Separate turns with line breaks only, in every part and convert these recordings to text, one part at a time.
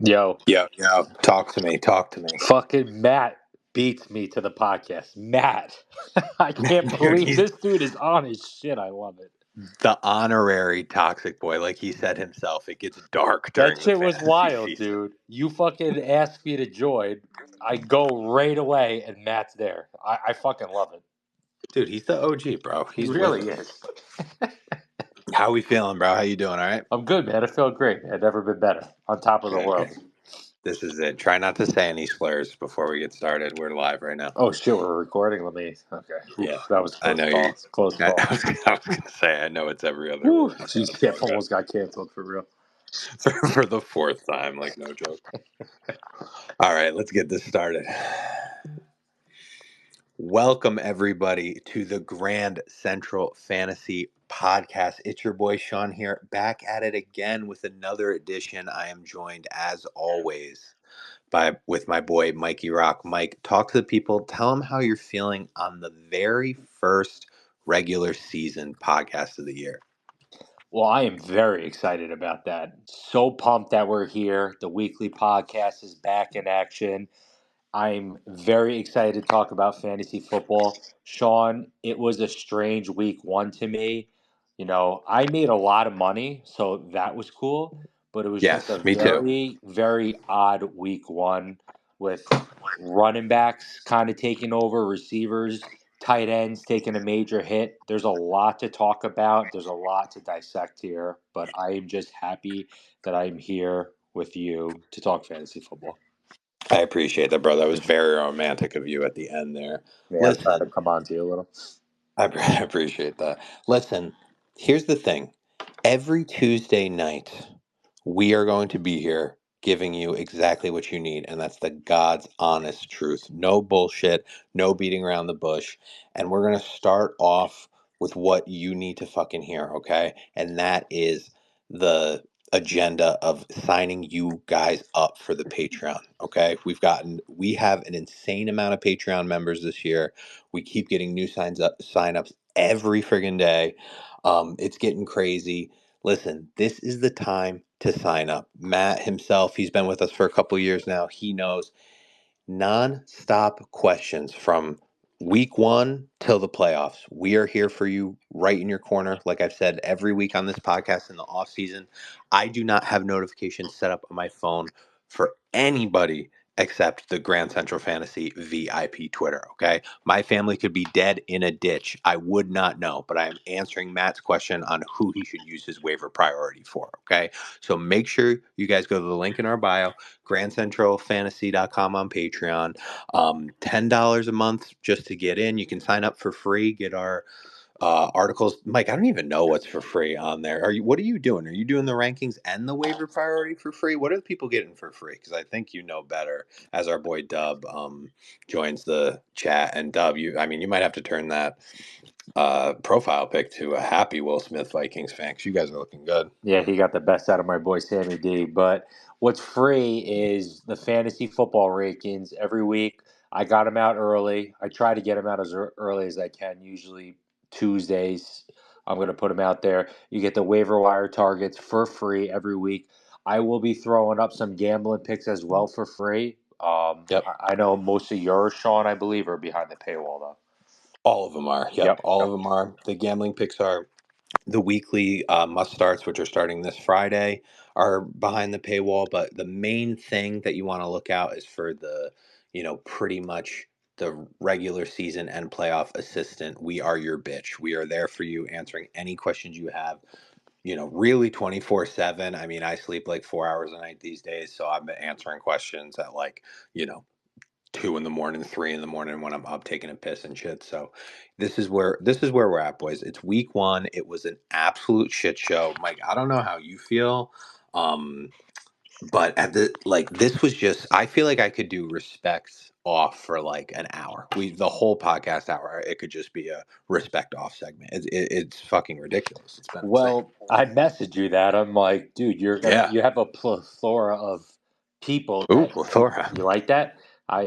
Yo,
Yo, talk to me.
fucking Matt beats me to the podcast. Matt, I can't
Dude,
believe
he's
this dude is on his shit. I love it.
the honorary toxic boy. Like he said himself, it gets dark
That
during the
shit was
fantasy
wild,
season.
dude. You fucking asked me to join. I go right away, and Matt's there. I fucking love it.
Dude, he's the OG, bro.
He
He's with
really
us.
is.
How we feeling, bro? How you doing? All right?
I'm good, man. I feel great. I've never been better. On top of the
Okay.
world.
This is it. Try not to say any slurs before we get started. We're live right now.
Oh shit, we're recording. Let me. Okay.
Yeah.
Oof, that was
I
close
know
call.
you.
Close
I
call.
was gonna say. I know it's every other
Woo.
word. I
GCF
apologize.
almost got canceled for real.
For the fourth time, like no joke. All right, let's get this started. Welcome, everybody, to the Grand Central Fantasy Podcast. It's your boy Sean here, back at it again with another edition. I am joined, as always, with my boy Mikey Rock. Mike, talk to the people. Tell them how you're feeling on the very first regular season podcast of the year.
Well, I am very excited about that. So pumped that we're here. The weekly podcast is back in action. I'm very excited to talk about fantasy football. Sean, it was a strange week one to me. You know, I made a lot of money, so that was cool, but it was just a
Yes, me too.
very, very odd week one with running backs kind of taking over, receivers, tight ends taking a major hit. There's a lot to talk about. There's a lot to dissect here, but I am just happy that I'm here with you to talk fantasy football.
I appreciate that, bro. That was very romantic of you at the end there.
Yeah, I try to
Listen,
come on to you a little.
I appreciate that. Listen, here's the thing. Every Tuesday night, we are going to be here giving you exactly what you need, and that's the God's honest truth. No bullshit, no beating around the bush. And we're going to start off with what you need to fucking hear, okay? And that is the agenda of signing you guys up for the Patreon, okay? We have an insane amount of Patreon members this year. We keep getting new sign-ups every friggin' day. It's getting crazy. Listen, this is the time to sign up. Matt himself, he's been with us for a couple years now. He knows non-stop questions from week one till the playoffs. We are here for you right in your corner. Like I've said every week on this podcast in the off season, I do not have notifications set up on my phone for anybody except the Grand Central Fantasy VIP Twitter, okay? My family could be dead in a ditch. I would not know, but I am answering Matt's question on who he should use his waiver priority for, okay? So make sure you guys go to the link in our bio, grandcentralfantasy.com on Patreon. $10 a month just to get in. You can sign up for free, get our articles. Mike, I don't even know what's for free on there. What are you doing? Are you doing the rankings and the waiver priority for free? What are the people getting for free? Because I think you know better as our boy Dub joins the chat. And Dub, you might have to turn that profile pic to a happy Will Smith Vikings fan, because you guys are looking good.
Yeah, he got the best out of my boy Sammy D. But what's free is the fantasy football rankings every week. I got them out early. I try to get them out as early as I can, usually Tuesdays. I'm going to put them out there. You get the waiver wire targets for free every week. I will be throwing up some gambling picks as well for free.
Yep.
I know most of yours, Sean, I believe, are behind the paywall, though.
All of them are. Yep.
Yep.
All
Yep.
of them are. The gambling picks are. The weekly must starts, which are starting this Friday, are behind the paywall. But the main thing that you want to look out is for pretty much the regular season and playoff assistant. We are your bitch. We are there for you, answering any questions you have. Really 24/7. I mean, I sleep like 4 hours a night these days, so I'm answering questions at like, you know, 2 in the morning, 3 in the morning when I'm up taking a piss and shit. So this is where we're at, boys. It's week one. It was an absolute shit show. Mike, I don't know how you feel. But this was just, I feel like I could do respects off for like an hour. The whole podcast hour, it could just be a respect off segment. It's fucking ridiculous. It's been insane.
Well, I messaged you that. I'm like, dude,
Yeah.
you have a plethora of people
Ooh,
that
plethora.
you like that.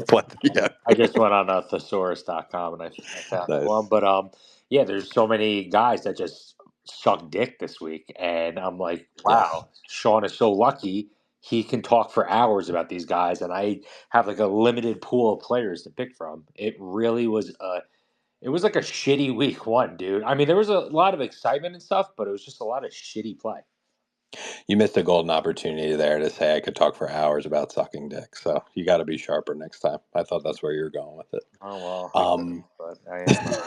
What? Yeah.
I just went on thesaurus.com and I found that one.
Nice.
But yeah, there's so many guys that just suck dick this week, and I'm like,
Yes.
wow, Sean is so lucky. he can talk for hours about these guys, and I have like a limited pool of players to pick from. It was like a shitty week one, dude. I mean, there was a lot of excitement and stuff, but it was just a lot of shitty play.
You missed a golden opportunity there to say I could talk for hours about sucking dick. So you got to be sharper next time. I thought that's where you were going with it.
Oh well, I could,
Um,
but I am.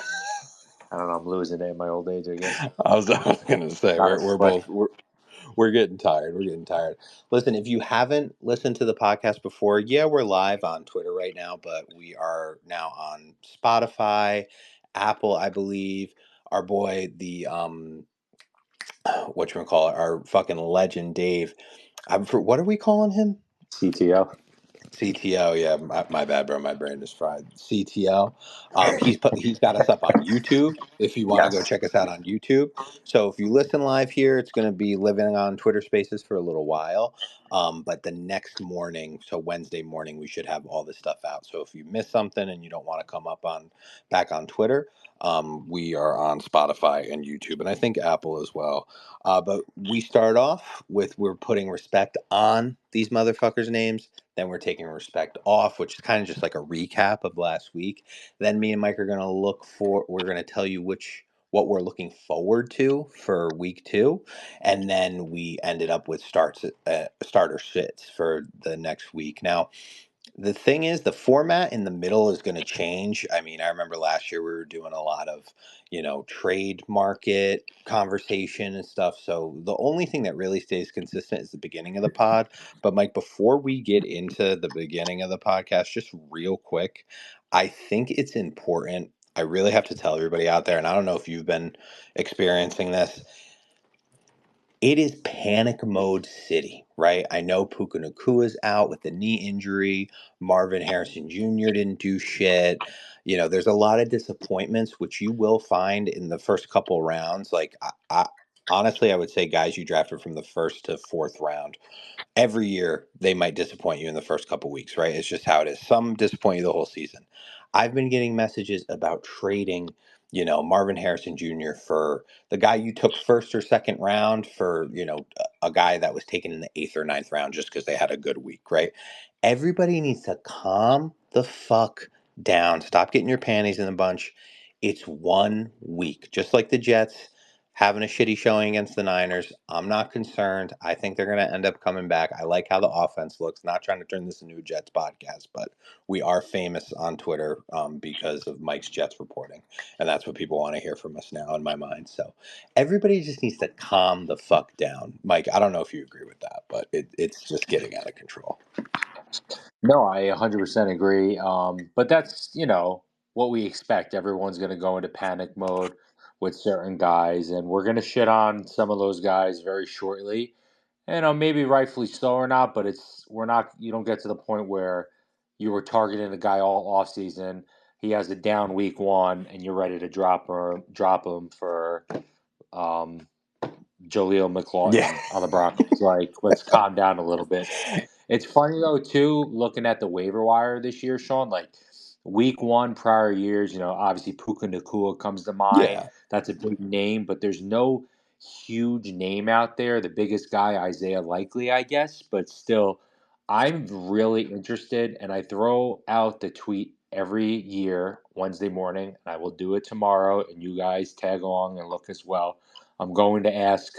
I don't know. I'm losing it in my old age, I guess.
I was gonna say
Gotta
we're
slip.
both we're getting tired. We're getting tired. Listen, if you haven't listened to the podcast before, yeah, we're live on Twitter right now, but we are now on Spotify, Apple, I believe. Our boy, the whatchamacallit, our fucking legend Dave. What are we calling him?
CTO.
CTO, yeah, my bad, bro. My brain is fried. CTO. He's got us up on YouTube. If you want to go
Yes.
check us out on YouTube, so if you listen live here, it's going to be living on Twitter Spaces for a little while. But the next morning, so Wednesday morning, we should have all this stuff out. So if you miss something and you don't want to come up on back on Twitter, we are on Spotify and YouTube, and I think Apple as well. But we start off with we're putting respect on these motherfuckers' names. Then we're taking respect off, which is kind of just like a recap of last week. Then me and Mike are gonna we're gonna tell you what we're looking forward to for week two, and then we ended up with starter shits for the next week. Now, the thing is, the format in the middle is going to change. I mean, I remember last year we were doing a lot of, trade market conversation and stuff. So the only thing that really stays consistent is the beginning of the pod. But Mike, before we get into the beginning of the podcast, just real quick, I think it's important. I really have to tell everybody out there, and I don't know if you've been experiencing this. It is panic mode city, right? I know Puka Nakua is out with the knee injury. Marvin Harrison Jr. didn't do shit. There's a lot of disappointments, which you will find in the first couple rounds. Like, honestly, I would say guys you drafted from the first to fourth round every year they might disappoint you in the first couple weeks, right? It's just how it is. Some disappoint you the whole season. I've been getting messages about trading, Marvin Harrison Jr. for the guy you took first or second round for, a guy that was taken in the eighth or ninth round just because they had a good week, right? Everybody needs to calm the fuck down. Stop getting your panties in a bunch. It's 1 week, just like the Jets having a shitty showing against the Niners. I'm not concerned. I think they're going to end up coming back. I like how the offense looks. Not trying to turn this into a Jets podcast, but we are famous on Twitter because of Mike's Jets reporting. And that's what people want to hear from us now in my mind. So everybody just needs to calm the fuck down. Mike, I don't know if you agree with that, but it's just getting out of control.
No, I 100% agree. But that's, what we expect. Everyone's going to go into panic mode with certain guys, and we're going to shit on some of those guys very shortly. Maybe rightfully so or not, but you don't get to the point where you were targeting the guy all off season. He has a down week one, and you're ready to drop him for um, Jaleel
Yeah.
McLaughlin on the Broncos. Like, let's calm down a little bit. It's funny though too, looking at the waiver wire this year, Sean. Like week one, prior years, obviously Puka Nakua comes to mind.
Yeah.
That's a big name, but there's no huge name out there. The biggest guy, Isaiah Likely, I guess, but still, I'm really interested, and I throw out the tweet every year Wednesday morning, and I will do it tomorrow. And you guys tag along and look as well. I'm going to ask,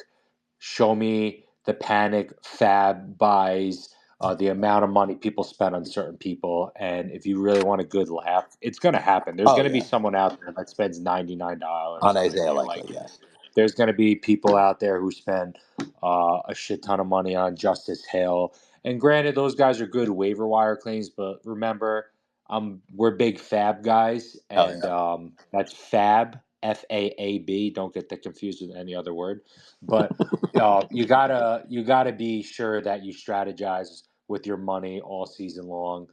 show me the panic fab buys, the amount of money people spend on certain people, and if you really want a good laugh, it's going to happen. There's
Oh,
going to be
yeah.
someone out there that spends $99
On
on
Isaiah
Isaiah
Likely,
Likely.
yes.
There's going to be people out there who spend a shit ton of money on Justice Hill. And granted, those guys are good waiver wire claims, but remember, we're big fab guys,
Hell
and
yeah.
that's fab, FAAB. Don't get that confused with any other word. But you gotta be sure that you strategize with your money all season long,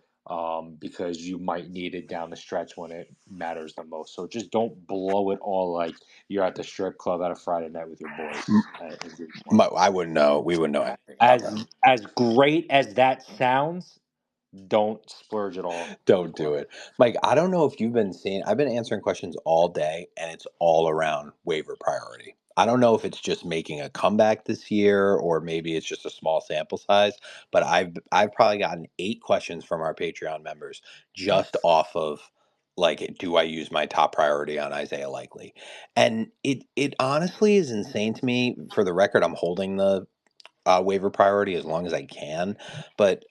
because you might need it down the stretch when it matters the most. So just don't blow it all like you're at the strip club at a Friday night with your boys. In week one.
I wouldn't know. We wouldn't know anything about that.
As great as that sounds, Don't splurge at all on the
Don't do
quarterback.
it. Mike, I don't know if you've been seeing, I've been answering questions all day and it's all around waiver priority. I don't know if it's just making a comeback this year or maybe it's just a small sample size, but I've probably gotten 8 questions from our Patreon members just off of like, do I use my top priority on Isaiah Likely? And it honestly is insane to me. For the record, I'm holding the waiver priority as long as I can, but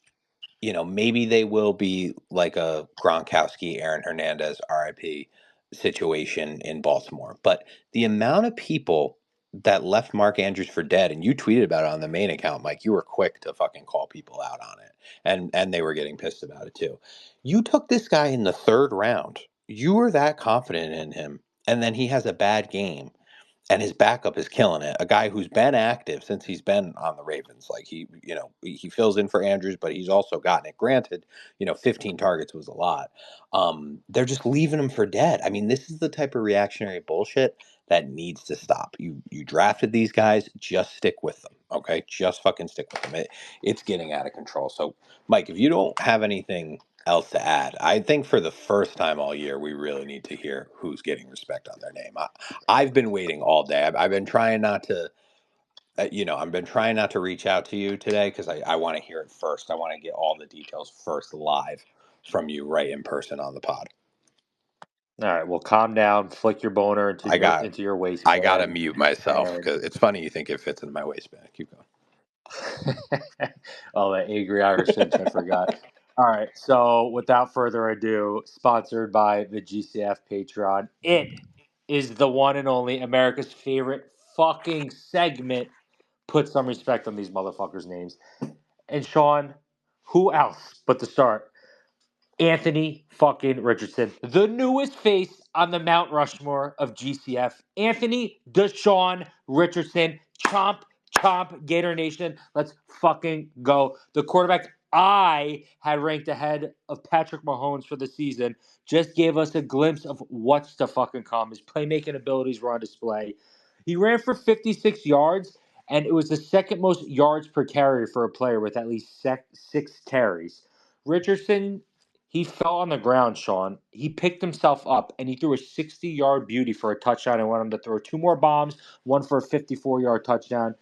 maybe they will be like a Gronkowski, Aaron Hernandez, RIP situation in Baltimore. But the amount of people that left Mark Andrews for dead, and you tweeted about it on the main account, Mike, you were quick to fucking call people out on it. And they were getting pissed about it too. You took this guy in the 3rd round. You were that confident in him. And then he has a bad game and his backup is killing it. A guy who's been active since he's been on the Ravens. Like he fills in for Andrews, but he's also gotten it. Granted, 15 targets was a lot. They're just leaving him for dead. I mean, this is the type of reactionary bullshit that needs to stop. You drafted these guys, just stick with them. Okay, just fucking stick with them. It's getting out of control. So, Mike, if you don't have anything else to add, I think for the first time all year, we really need to hear who's getting respect on their name. I've been waiting all day. I've been trying not to, I've been trying not to reach out to you today because I want to hear it first. I want to get all the details first live from you right in person on the pod.
All right, well, calm down. Flick your boner
I got,
into your
I got to
waistband,
mute myself
and
because it's funny you think it fits in my waistband. Keep
oh, that angry Irish cinch, I forgot. All right, so without further ado, sponsored by the GCF Patreon, it is the one and only America's favorite fucking segment. Put some respect on these motherfuckers' names. And Sean, who else but to start? Anthony fucking Richardson, the newest face on the Mount Rushmore of GCF. Anthony Deshaun Richardson, chomp, chomp, Gator Nation. Let's fucking go. The quarterback I had ranked ahead of Patrick Mahomes for the season just gave us a glimpse of what's to fucking come. His playmaking abilities were on display. He ran for 56 yards, and it was the second most yards per carry for a player with at least 6 carries. Richardson, he fell on the ground, Sean. He picked himself up and he threw a 60-yard beauty for a touchdown and wanted him to throw 2 more bombs, one for a 54-yard touchdown.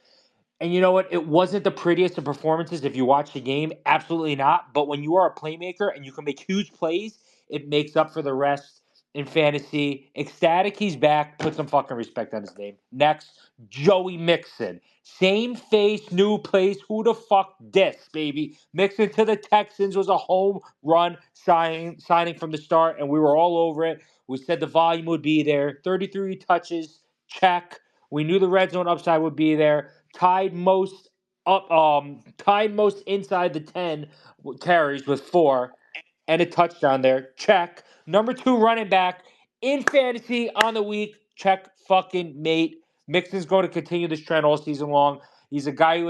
And you know what? It wasn't the prettiest of performances if you watch the game. Absolutely not. But when you are a playmaker and you can make huge plays, it makes up for the rest in fantasy. Ecstatic he's back. Put some fucking respect on his name. Next, Joey Mixon. Same face, new place. Who the fuck dis, baby? Mixon to the Texans was a home run signing from the start, and we were all over it. We said the volume would be there. 33 touches, check. We knew the red zone upside would be there. Tied most inside the 10 carries with 4 and a touchdown there. Check. Number 2 running back in fantasy on the week. Check fucking mate. Mixon's going to continue this trend all season long. He's a guy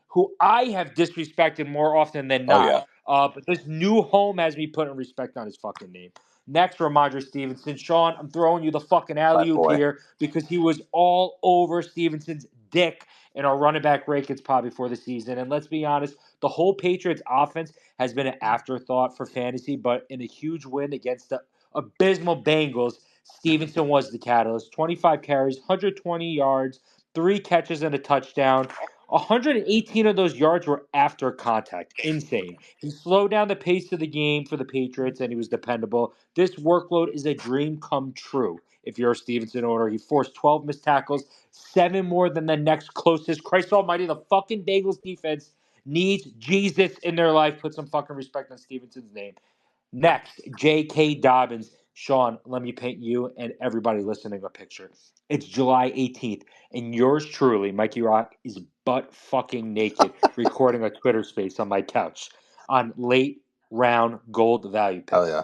who I have disrespected more often than
going. Oh
not.
yeah,
But this new home has me putting respect on his fucking name. Next, Ramondre Stevenson. Sean, I'm throwing you the fucking
my
alley oop
boy.
here because he was all over Stevenson's dick in our running back rankings pod before the season. And let's be honest, the whole Patriots offense has been an afterthought for fantasy, but in a huge win against the abysmal Bengals, Stevenson was the catalyst. 25 carries, 120 yards, 3 catches, and a touchdown. 118 of those yards were after contact. Insane. He slowed down the pace of the game for the Patriots, and he was dependable. This workload is a dream come true. If you're a Stevenson owner, he forced 12 missed tackles, 7 more than the next closest. Christ almighty, the fucking Bengals defense needs Jesus in their life. Put some fucking respect on Stevenson's name. Next, J.K. Dobbins. Sean, let me paint you and everybody listening a picture. It's July 18th, and yours truly, Mikey Rock, is butt fucking naked recording a Twitter space on my couch on late round gold value
Hell
picks.
yeah.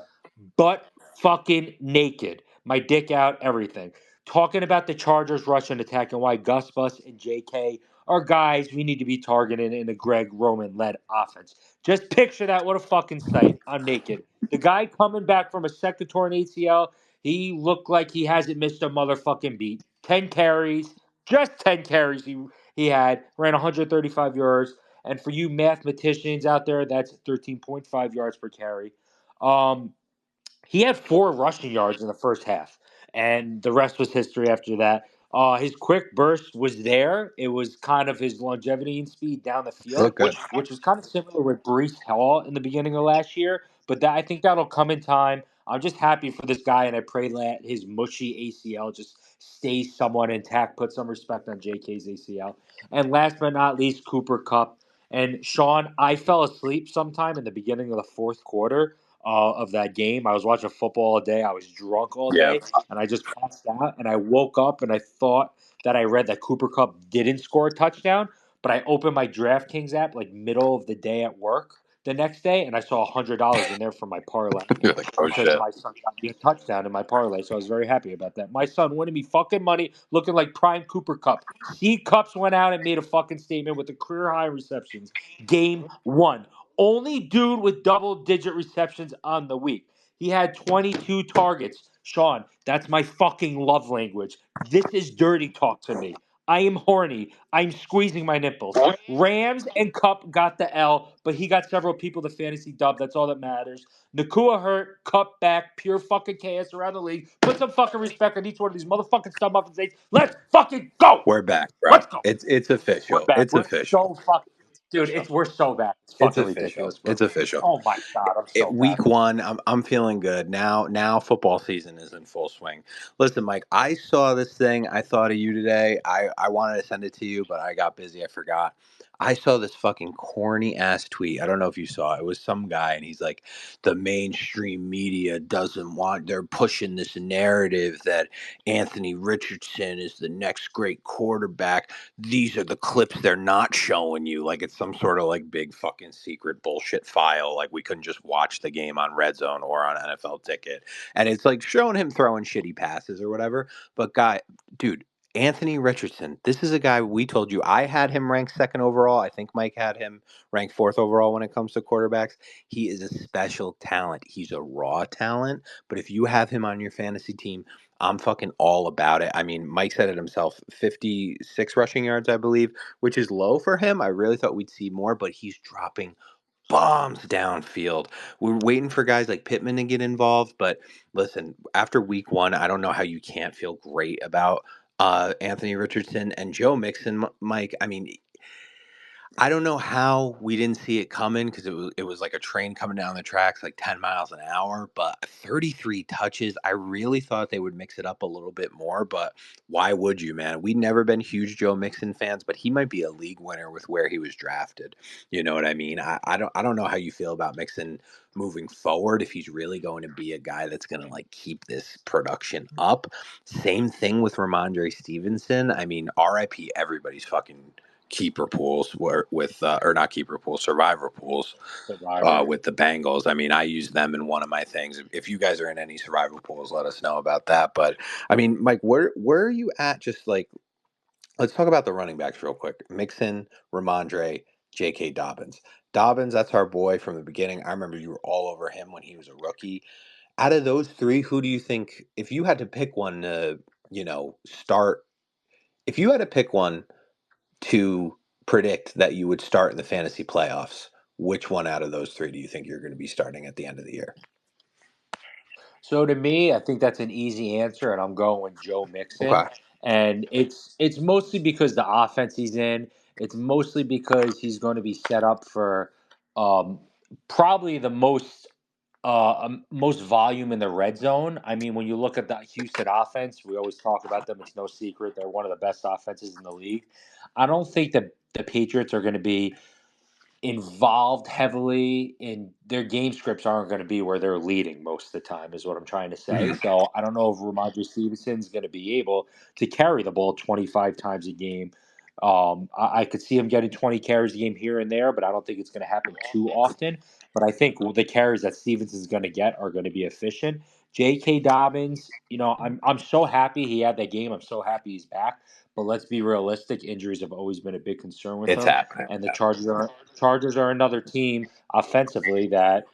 Butt fucking naked. My dick out, everything. Talking about the Chargers rushing attack and why Gus Bus and JK are guys we need to be targeting in a Greg Roman led offense. Just picture that. What a fucking sight. I'm naked. The guy coming back from a second torn ACL, he looked like he hasn't missed a motherfucking beat. 10 carries, just 10 carries he had, ran 135 yards, And for you mathematicians out there, that's 13.5 yards per carry. Um, he had 4 rushing yards in the first half, and the rest was history after that. His quick burst was there. It was kind of his longevity and speed down the field,
Look good.
which was kind of similar with Brees Hall in the beginning of last year. But I think that'll come in time. I'm just happy for this guy, and I pray that his mushy ACL just stays somewhat intact. Put some respect on JK's ACL. And last but not least, Cooper Cup. And Sean, I fell asleep sometime in the beginning of the fourth quarter of that game. I was watching football all day. I was drunk all
Yeah.
day, and I just passed out. And I woke up, and I thought that I read that Cooper Cup didn't score a touchdown. But I opened my DraftKings app like middle of the day at work the next day, and I saw $100 in there for my parlay
You're like, oh
because
shit.
my son got me a touchdown in my parlay. So I was very happy about that. My son winning me fucking money, looking like prime Cooper Cup. C Cups went out and made a fucking statement with a career high receptions. Game one. Only dude with double-digit receptions on the week. He had 22 targets. Sean, that's my fucking love language. This is dirty talk to me. I am horny. I'm squeezing my nipples. Rams and Cup got the L, but he got several people the fantasy dub. That's all that matters. Nakua hurt, Cup back, pure fucking chaos around the league. Put some fucking respect on each one of these motherfucking stud muffin states. Let's fucking go.
We're back, bro.
Let's go.
It's
We're
official.
back.
It's
We're
official.
so fucking,
It's
dude.
official.
We're so back. It's
It's
fucking
official.
ridiculous, bro.
It's official.
Oh my god, I'm so back.
Week one, I'm feeling good. Now football season is in full swing. Listen, Mike, I saw this thing. I thought of you today. I wanted to send it to you, but I got busy. I forgot. I saw this fucking corny ass tweet. I don't know if you saw it. It was some guy, and he's like, the mainstream media doesn't want. They're pushing this narrative that Anthony Richardson is the next great quarterback. These are the clips they're not showing you. Like it's some sort of like big fucking secret bullshit file. Like we couldn't just watch the game on Red Zone or on NFL Ticket. And it's like showing him throwing shitty passes or whatever. But dude, Anthony Richardson, this is a guy we told you I had him ranked second overall. I think Mike had him ranked fourth overall when it comes to quarterbacks. He is a special talent. He's a raw talent. But if you have him on your fantasy team, I'm fucking all about it. I mean, Mike said it himself, 56 rushing yards, I believe, which is low for him. I really thought we'd see more, but he's dropping bombs downfield. We're waiting for guys like Pittman to get involved, but listen, after week one, I don't know how you can't feel great about Anthony Richardson and Joe Mixon, Mike. I mean, I don't know how we didn't see it coming because it was like a train coming down the tracks like 10 miles an hour, but 33 touches. I really thought they would mix it up a little bit more, but why would you, man? We've never been huge Joe Mixon fans, but he might be a league winner with where he was drafted. You know what I mean? I don't know how you feel about Mixon moving forward if he's really going to be a guy that's going to like keep this production up. Same thing with Ramondre Stevenson. I mean, RIP everybody's fucking keeper pools were with or not keeper pools, survivor pools
Survivor.
with the Bengals. I mean, I use them in one of my things. If you guys are in any survivor pools, let us know about that. But I mean, Mike, where are you at? Just like let's talk about the running backs real quick. Mixon, Ramondre, J.K. Dobbins. Dobbins, that's our boy from the beginning. I remember you were all over him when he was a rookie. Out of those three, who do you think, if you had to pick one to, start, if you had to pick one to predict that you would start in the fantasy playoffs, which one out of those three do you think you're going to be starting at the end of the year?
So to me, I think that's an easy answer, and I'm going with Joe Mixon.
Okay.
And it's mostly because the offense he's in. It's mostly because he's going to be set up for um, probably the most volume in the red zone. I mean, when you look at the Houston offense, we always talk about them. It's no secret they're one of the best offenses in the league. I don't think that the Patriots are going to be involved heavily in their game scripts aren't going to be where they're leading most of the time is what I'm trying to say.
Mhm.
So I don't know if Ramondre Stevenson's going to be able to carry the ball 25 times a game. I could see him getting 20 carries a game here and there, but I don't think it's going to happen too often. But I think the carries that Stevenson's going to get are going to be efficient. J.K. Dobbins, I'm so happy he had that game. I'm so happy he's back. But let's be realistic. Injuries have always been a big concern with
It's
him,
happening.
and the Chargers are another team offensively that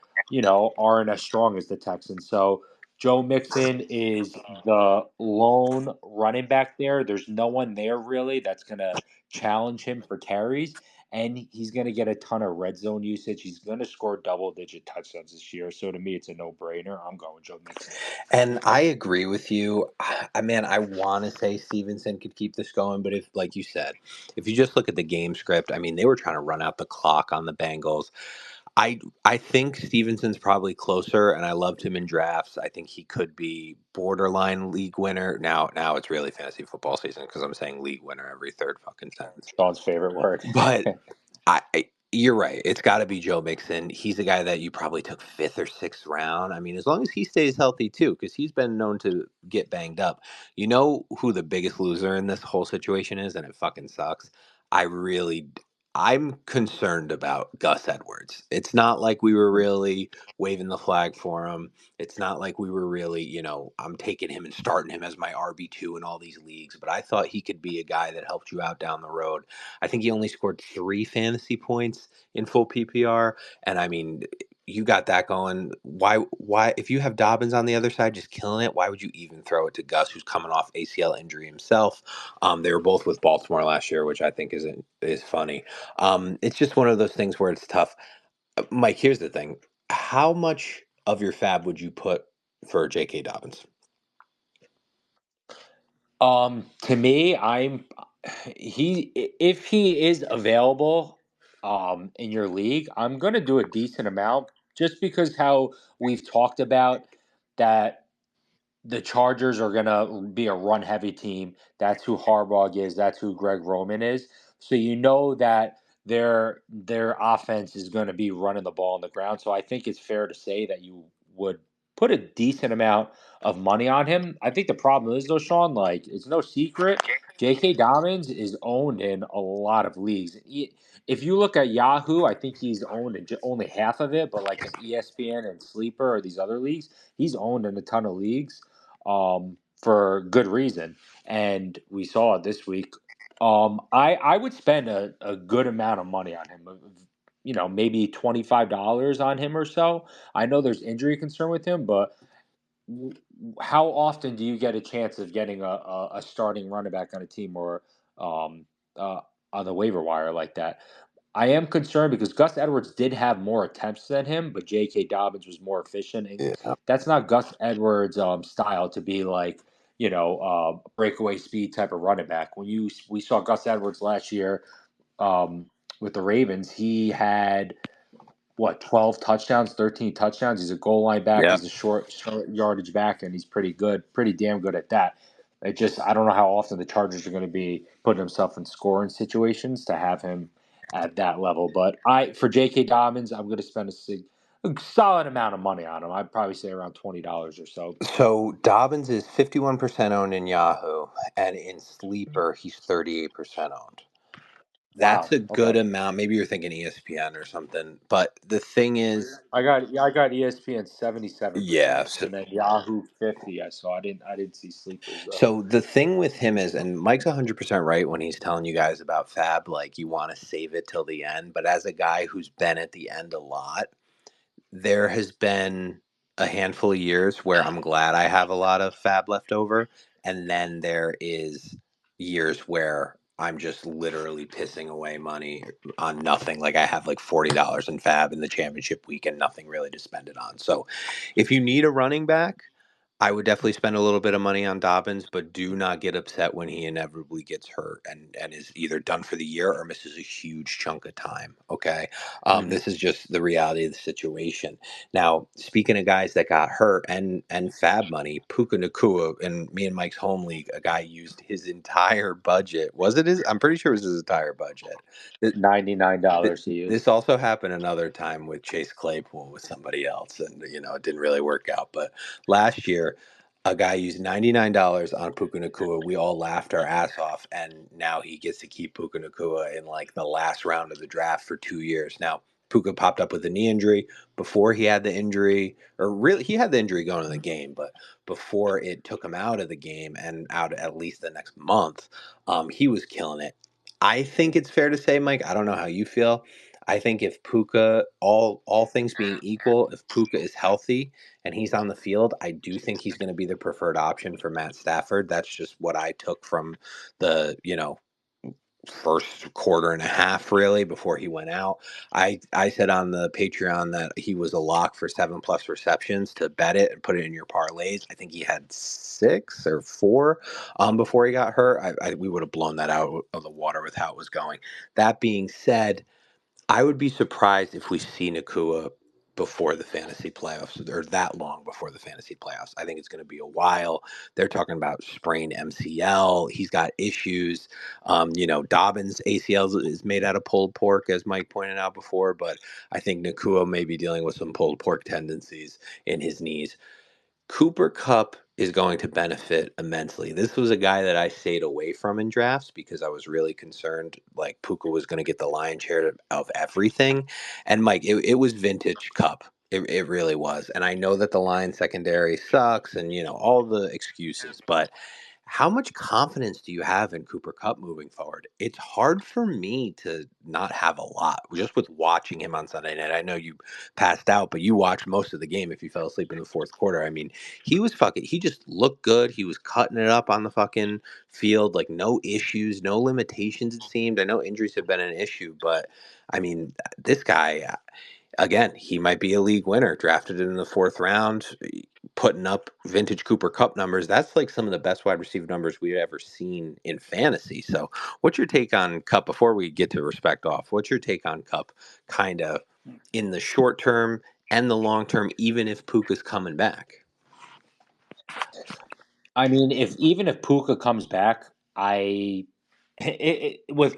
aren't as strong as the Texans. So Joe Mixon is the lone running back there. There's no one there really that's gonna challenge him for carries. and he's going to get a ton of red zone usage. He's going to score double-digit touchdowns this year. So to me, it's a no-brainer. I'm going Joe Mixon.
And I agree with you. I want to say Stevenson could keep this going, but if, like you said, if you just look at the game script, I mean, they were trying to run out the clock on the Bengals. I think Stevenson's probably closer, and I loved him in drafts. I think he could be borderline league winner. Now it's really fantasy football season because I'm saying league winner every third fucking sentence.
Sean's favorite word.
But you're right. It's got to be Joe Mixon. He's a guy that you probably took fifth or sixth round. I mean, as long as he stays healthy too, because he's been known to get banged up. You know who the biggest loser in this whole situation is, and it fucking sucks. I really, I'm concerned about Gus Edwards. It's not like we were really waving the flag for him. It's not like we were really, I'm taking him and starting him as my RB2 in all these leagues. But I thought he could be a guy that helped you out down the road. I think he only scored 3 fantasy points in full PPR. And I mean, you got that going. Why, if you have Dobbins on the other side just killing it, why would you even throw it to Gus, who's coming off ACL injury himself? They were both with Baltimore last year, which I think is funny. It's just one of those things where it's tough. Mike, here's the thing. How much of your fab would you put for J.K. Dobbins?
To me, if he is available in your league, I'm gonna do a decent amount just because how we've talked about that the Chargers are gonna be a run heavy team. That's who Harbaugh is, that's who Greg Roman is. So you know that their offense is gonna be running the ball on the ground. So I think it's fair to say that you would put a decent amount of money on him. I think the problem is though, Sean, like it's no secret, J.K. Dobbins is owned in a lot of leagues. If you look at Yahoo, I think he's owned in only half of it, but like in ESPN and Sleeper or these other leagues, he's owned in a ton of leagues for good reason. And we saw it this week. I would spend a good amount of money on him. Maybe $25 on him or so. I know there's injury concern with him, but how often do you get a chance of getting a starting running back on a team or um, on the waiver wire like that? I am concerned because Gus Edwards did have more attempts than him, but J.K. Dobbins was more efficient, and
Yeah.
that's not Gus Edwards' style to be like breakaway speed type of running back. We saw Gus Edwards last year um, with the Ravens, he had what 12 touchdowns, 13 touchdowns. He's a goal line back.
Yeah.
He's a short yardage back, and he's pretty good, pretty damn good at that. I don't know how often the Chargers are going to be putting himself in scoring situations to have him at that level. But for J.K. Dobbins, I'm going to spend a solid amount of money on him. I'd probably say around $20 or so.
So Dobbins is 51% owned in Yahoo, and in Sleeper, he's 38% owned. That's
Wow.
a good
Okay.
amount. Maybe you're thinking ESPN or something. But the thing is,
I got ESPN 77%,
yeah. So,
and then Yahoo 50. I didn't see sleepers though.
so the thing with him is, and Mike's 100% right when he's telling you guys about Fab, like you want to save it till the end. But as a guy who's been at the end a lot, there has been a handful of years where I'm glad I have a lot of fab left over, and then there is years where I'm just literally pissing away money on nothing. Like I have like $40 in fab in the championship week and nothing really to spend it on. So if you need a running back, I would definitely spend a little bit of money on Dobbins, but do not get upset when he inevitably gets hurt and is either done for the year or misses a huge chunk of time. Okay.
Mhm.
This is just the reality of the situation. Now, speaking of guys that got hurt and fab money, Puka Nakua in me and Mike's home league, a guy used his entire budget. Was it his? I'm pretty sure it was his entire budget.
$99 he
This
used.
also happened another time with Chase Claypool with somebody else, and it didn't really work out. But last year, a guy used $99 on Puka Nakua. We all laughed our ass off, and now he gets to keep Puka Nakua in like the last round of the draft for 2 years. Now, Puka popped up with a knee injury before he had the injury, or really he had the injury going in the game, but before it took him out of the game and out at least the next month, he was killing it. I think it's fair to say, Mike, I don't know how you feel. I think if Puka, all things being equal, if Puka is healthy and he's on the field, I do think he's going to be the preferred option for Matt Stafford. That's just what I took from the first quarter and a half, really, before he went out. I said on the Patreon that he was a lock for 7+ receptions to bet it and put it in your parlays. I think he had 6 or 4 before he got hurt. We would have blown that out of the water with how it was going. That being said, I would be surprised if we see Nakua before the fantasy playoffs, or that long before the fantasy playoffs. I think it's going to be a while. They're talking about sprained MCL. He's got issues. Dobbins' ACL is made out of pulled pork, as Mike pointed out before, but I think Nakua may be dealing with some pulled pork tendencies in his knees. Cooper Kupp is going to benefit immensely. This was a guy that I stayed away from in drafts because I was really concerned like Puka was going to get the lion's share of everything. And Mike, it was vintage Kupp. It really was. And I know that the Lions secondary sucks and, all the excuses, but how much confidence do you have in Cooper Kupp moving forward? It's hard for me to not have a lot just with watching him on Sunday night. I know you passed out, but you watched most of the game if you fell asleep in the fourth quarter. I mean, he just looked good. He was cutting it up on the fucking field, like no issues, no limitations, it seemed. I know injuries have been an issue, but I mean, this guy, again, he might be a league winner, drafted in the fourth round, putting up vintage Cooper Kupp numbers. That's like some of the best wide receiver numbers we've ever seen in fantasy. So, what's your take on Kupp before we get to respect off? What's your take on Kupp kind of in the short term and the long term, even if Puka's coming back?
I mean, even if Puka comes back, with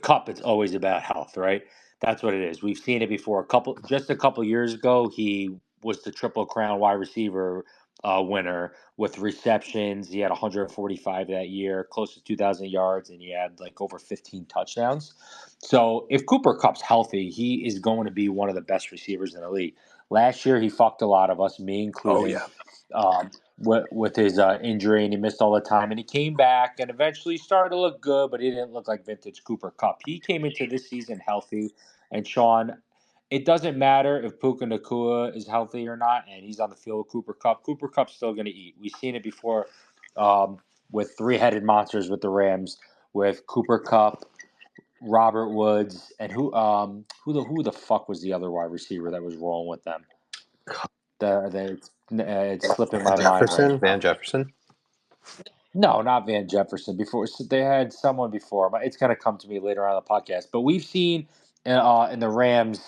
Cup, it's always about health, right? That's what it is. We've seen it before. Just a couple years ago, he was the Triple Crown wide receiver winner with receptions. He had 145 that year, close to 2,000 yards, and he had like over 15 touchdowns. So if Cooper Cup's healthy, he is going to be one of the best receivers in the league. Last year, he fucked a lot of us, me
Oh
including.
yeah.
With his injury, and he missed all the time, and he came back and eventually started to look good, but he didn't look like vintage Cooper Cup. He came into this season healthy, and Sean, it doesn't matter if Puka Nakua is healthy or not, and he's on the field with Cooper Cup. Cooper Cup's still going to eat. We've seen it before with three-headed monsters with the Rams, with Cooper Cup, Robert Woods, and who the fuck was the other wide receiver that was rolling with them? It's slipping my mind right
Jefferson,
now.
Van Jefferson.
No, not Van Jefferson. Before so they had someone before, but it's going to come to me later on in the podcast. But we've seen in the Rams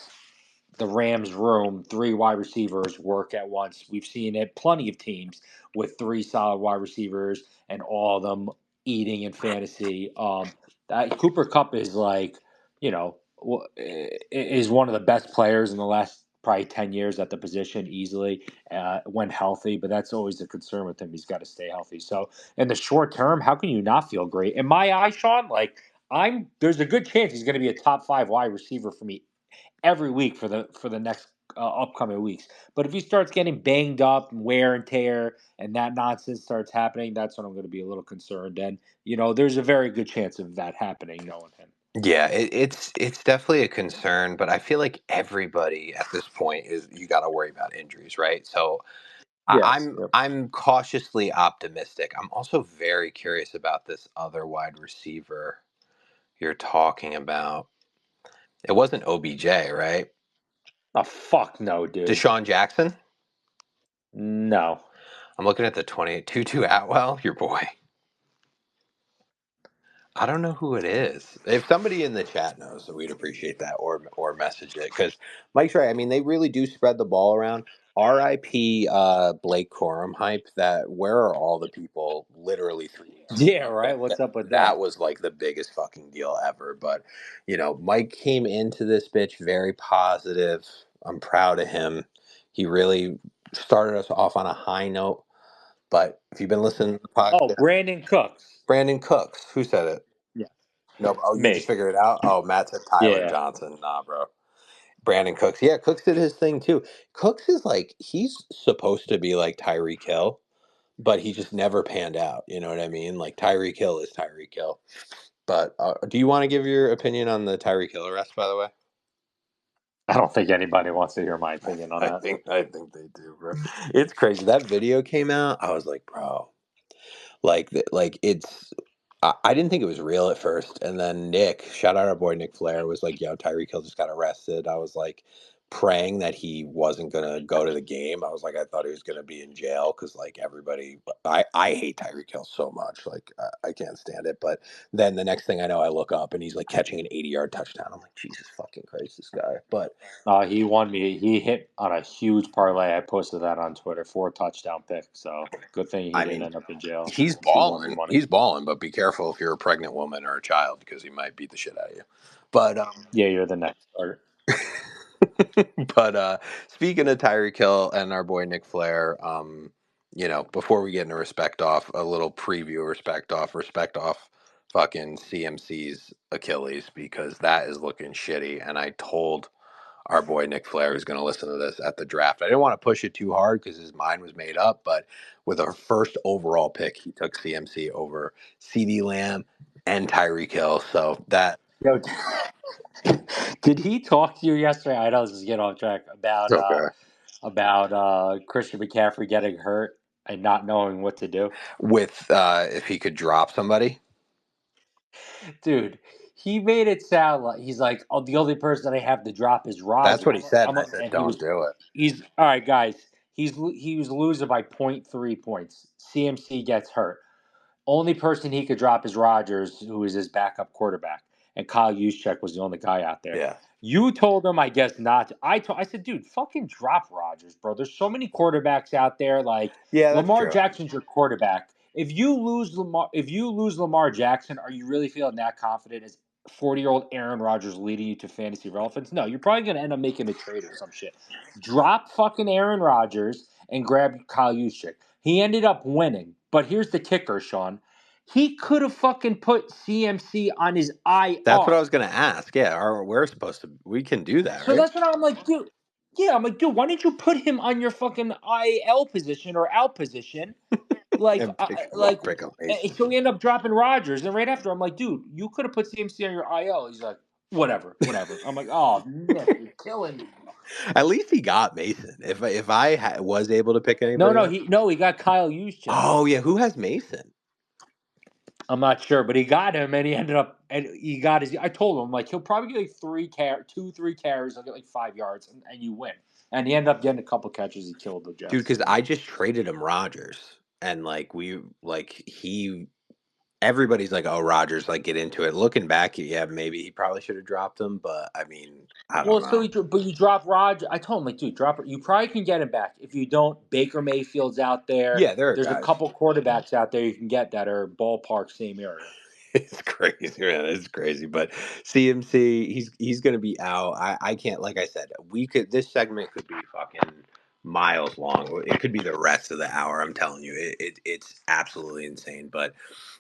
room, three wide receivers work at once. We've seen it plenty of teams with three solid wide receivers and all of them eating in fantasy. Cooper Cup is like, is one of the best players in the last probably 10 years at the position easily when healthy, but that's always a concern with him. He's got to stay healthy. So in the short term, how can you not feel great? In my eyes, Sean, like there's a good chance he's going to be a top 5 wide receiver for me every week for the next upcoming weeks. But if he starts getting banged up and wear and tear and that nonsense starts happening, that's when I'm going to be a little concerned. And there's a very good chance of that happening, knowing him.
Yeah, it's definitely a concern, but I feel like everybody at this point is you got to worry about injuries, right? So
Yes.
I'm
Yep.
I'm cautiously optimistic. I'm also very curious about this other wide receiver you're talking about. It wasn't OBJ, right?
Oh fuck no, dude.
Deshaun Jackson.
No.
I'm looking at the 28 Tutu Atwell, your boy. I don't know who it is. If somebody in the chat knows, we'd appreciate that, or message it, because Mike's right. I mean, they really do spread the ball around. R.I.P. Blake Corum hype. That where are all the people? Literally 3 weeks
Yeah.
ago.
Right. What's up with
That
that?
was like the biggest fucking deal ever. But Mike came into this bitch very positive. I'm proud of him. He really started us off on a high note. But if you've been listening to the
Oh,
podcast,
Brandon Cooks.
Brandon Cooks, who said it?
Yeah.
Nope. Oh, you just
Me.
figured it out? Oh, Matt said Tyler
Yeah.
Johnson. Nah, bro. Brandon Cooks. Yeah, Cooks did his thing too. Cooks is like, he's supposed to be like Tyreek Hill, but he just never panned out. You know what I mean? Like Tyreek Hill is Tyreek Hill. But do you want to give your opinion on the Tyreek Hill arrest, by the way?
I don't think anybody wants to hear my opinion on
I
that.
think I think they do, bro. It's crazy. That video came out. I was like, bro, like it's I didn't think it was real at first, and then Nick, shout out our boy Nick Flair, was like, "Yo, Tyreek Hill just got arrested." I was like praying that he wasn't gonna go to the game. I was like, I thought he was gonna be in jail because like everybody, I hate Tyreek Hill so much, like I can't stand it. But then the next thing I know, I look up and he's like catching an 80-yard touchdown. I'm like, Jesus fucking Christ, this guy. But
He won me. He hit on a huge parlay. I posted that on Twitter. 4 touchdown pick. So good thing he
I
didn't
mean,
end up in jail.
he's
He won me
balling.
money.
He's balling, but be careful if you're a pregnant woman or a child because he might beat the shit out of you. But
Yeah, you're the next starter.
but speaking of Tyreek Hill and our boy Nick Flair, before we get into respect off, a little preview respect off fucking CMC's Achilles because that is looking shitty. And I told our boy Nick Flair who's going to listen to this at the draft. I didn't want to push it too hard because his mind was made up, but with our first overall pick, he took CMC over CD Lamb and Tyreek Hill. So that
Yo, did he talk to you yesterday? I know this is getting off track
okay.
about Christian McCaffrey getting hurt and not knowing what to do.
With if he could drop somebody.
Dude, he made it sound like he's like, oh, the only person I have to drop is
That's what he
Rodgers.
said, and I said,
And
"Don't do it."
he's all right, guys. He was losing by point 0.3 points. CMC gets hurt. Only person he could drop is Rodgers, who is his backup quarterback, and Kyle Juszczyk was the only guy out there.
Yeah,
You told him, I guess not. I said, dude, fucking drop Rodgers, bro. There's so many quarterbacks out there. Like
yeah, that's
Lamar
true.
Jackson's your quarterback. If you lose Lamar Jackson, are you really feeling that confident as 40-year-old Aaron Rodgers leading you to fantasy relevance? No, you're probably gonna end up making a trade or some shit. Drop fucking Aaron Rodgers and grab Kyle Juszczyk. He ended up winning, but here's the kicker, Sean. He could have fucking put CMC on his
That's what
IR.
I was gonna ask. Yeah, we're supposed to. We can do that,
So
right?
that's what I'm like, dude. Yeah, I'm like, dude, why didn't you put him on your fucking IL position or out position? Like,
And pick up Mason.
so we end up dropping Rodgers, and right after, I'm like, dude, you could have put CMC on your IL. He's like, whatever, whatever. I'm like, oh, Nick, you're killing me, bro.
At least he got Mason. If I was able to pick
No,
anybody
no,
up.
he got Kyle Juszczyk.
Oh yeah, who has Mason?
I'm not sure, but he got him, and he ended up, and he got his. I told him like he'll probably get like 3 carries. He'll get like 5 yards, and you win. And he ended up getting a couple catches. He killed the
Dude,
Jets.
because I just traded him Rogers, and like he. Everybody's like, "Oh, Rogers, like get into it." Looking back, yeah, maybe he probably should have dropped him, but I mean, I don't
Well, so
know.
but you drop Rod. I told him like, dude, drop it. You probably can get him back. If you don't, Baker Mayfield's out there.
Yeah, there are
There's a
guys.
couple quarterbacks out there you can get that are ballpark same area.
It's crazy, man. It's crazy. But CMC, he's gonna be out. I can't like I said, we could this segment could be fucking miles long. It could be the rest of the hour. I'm telling you. It's absolutely insane. But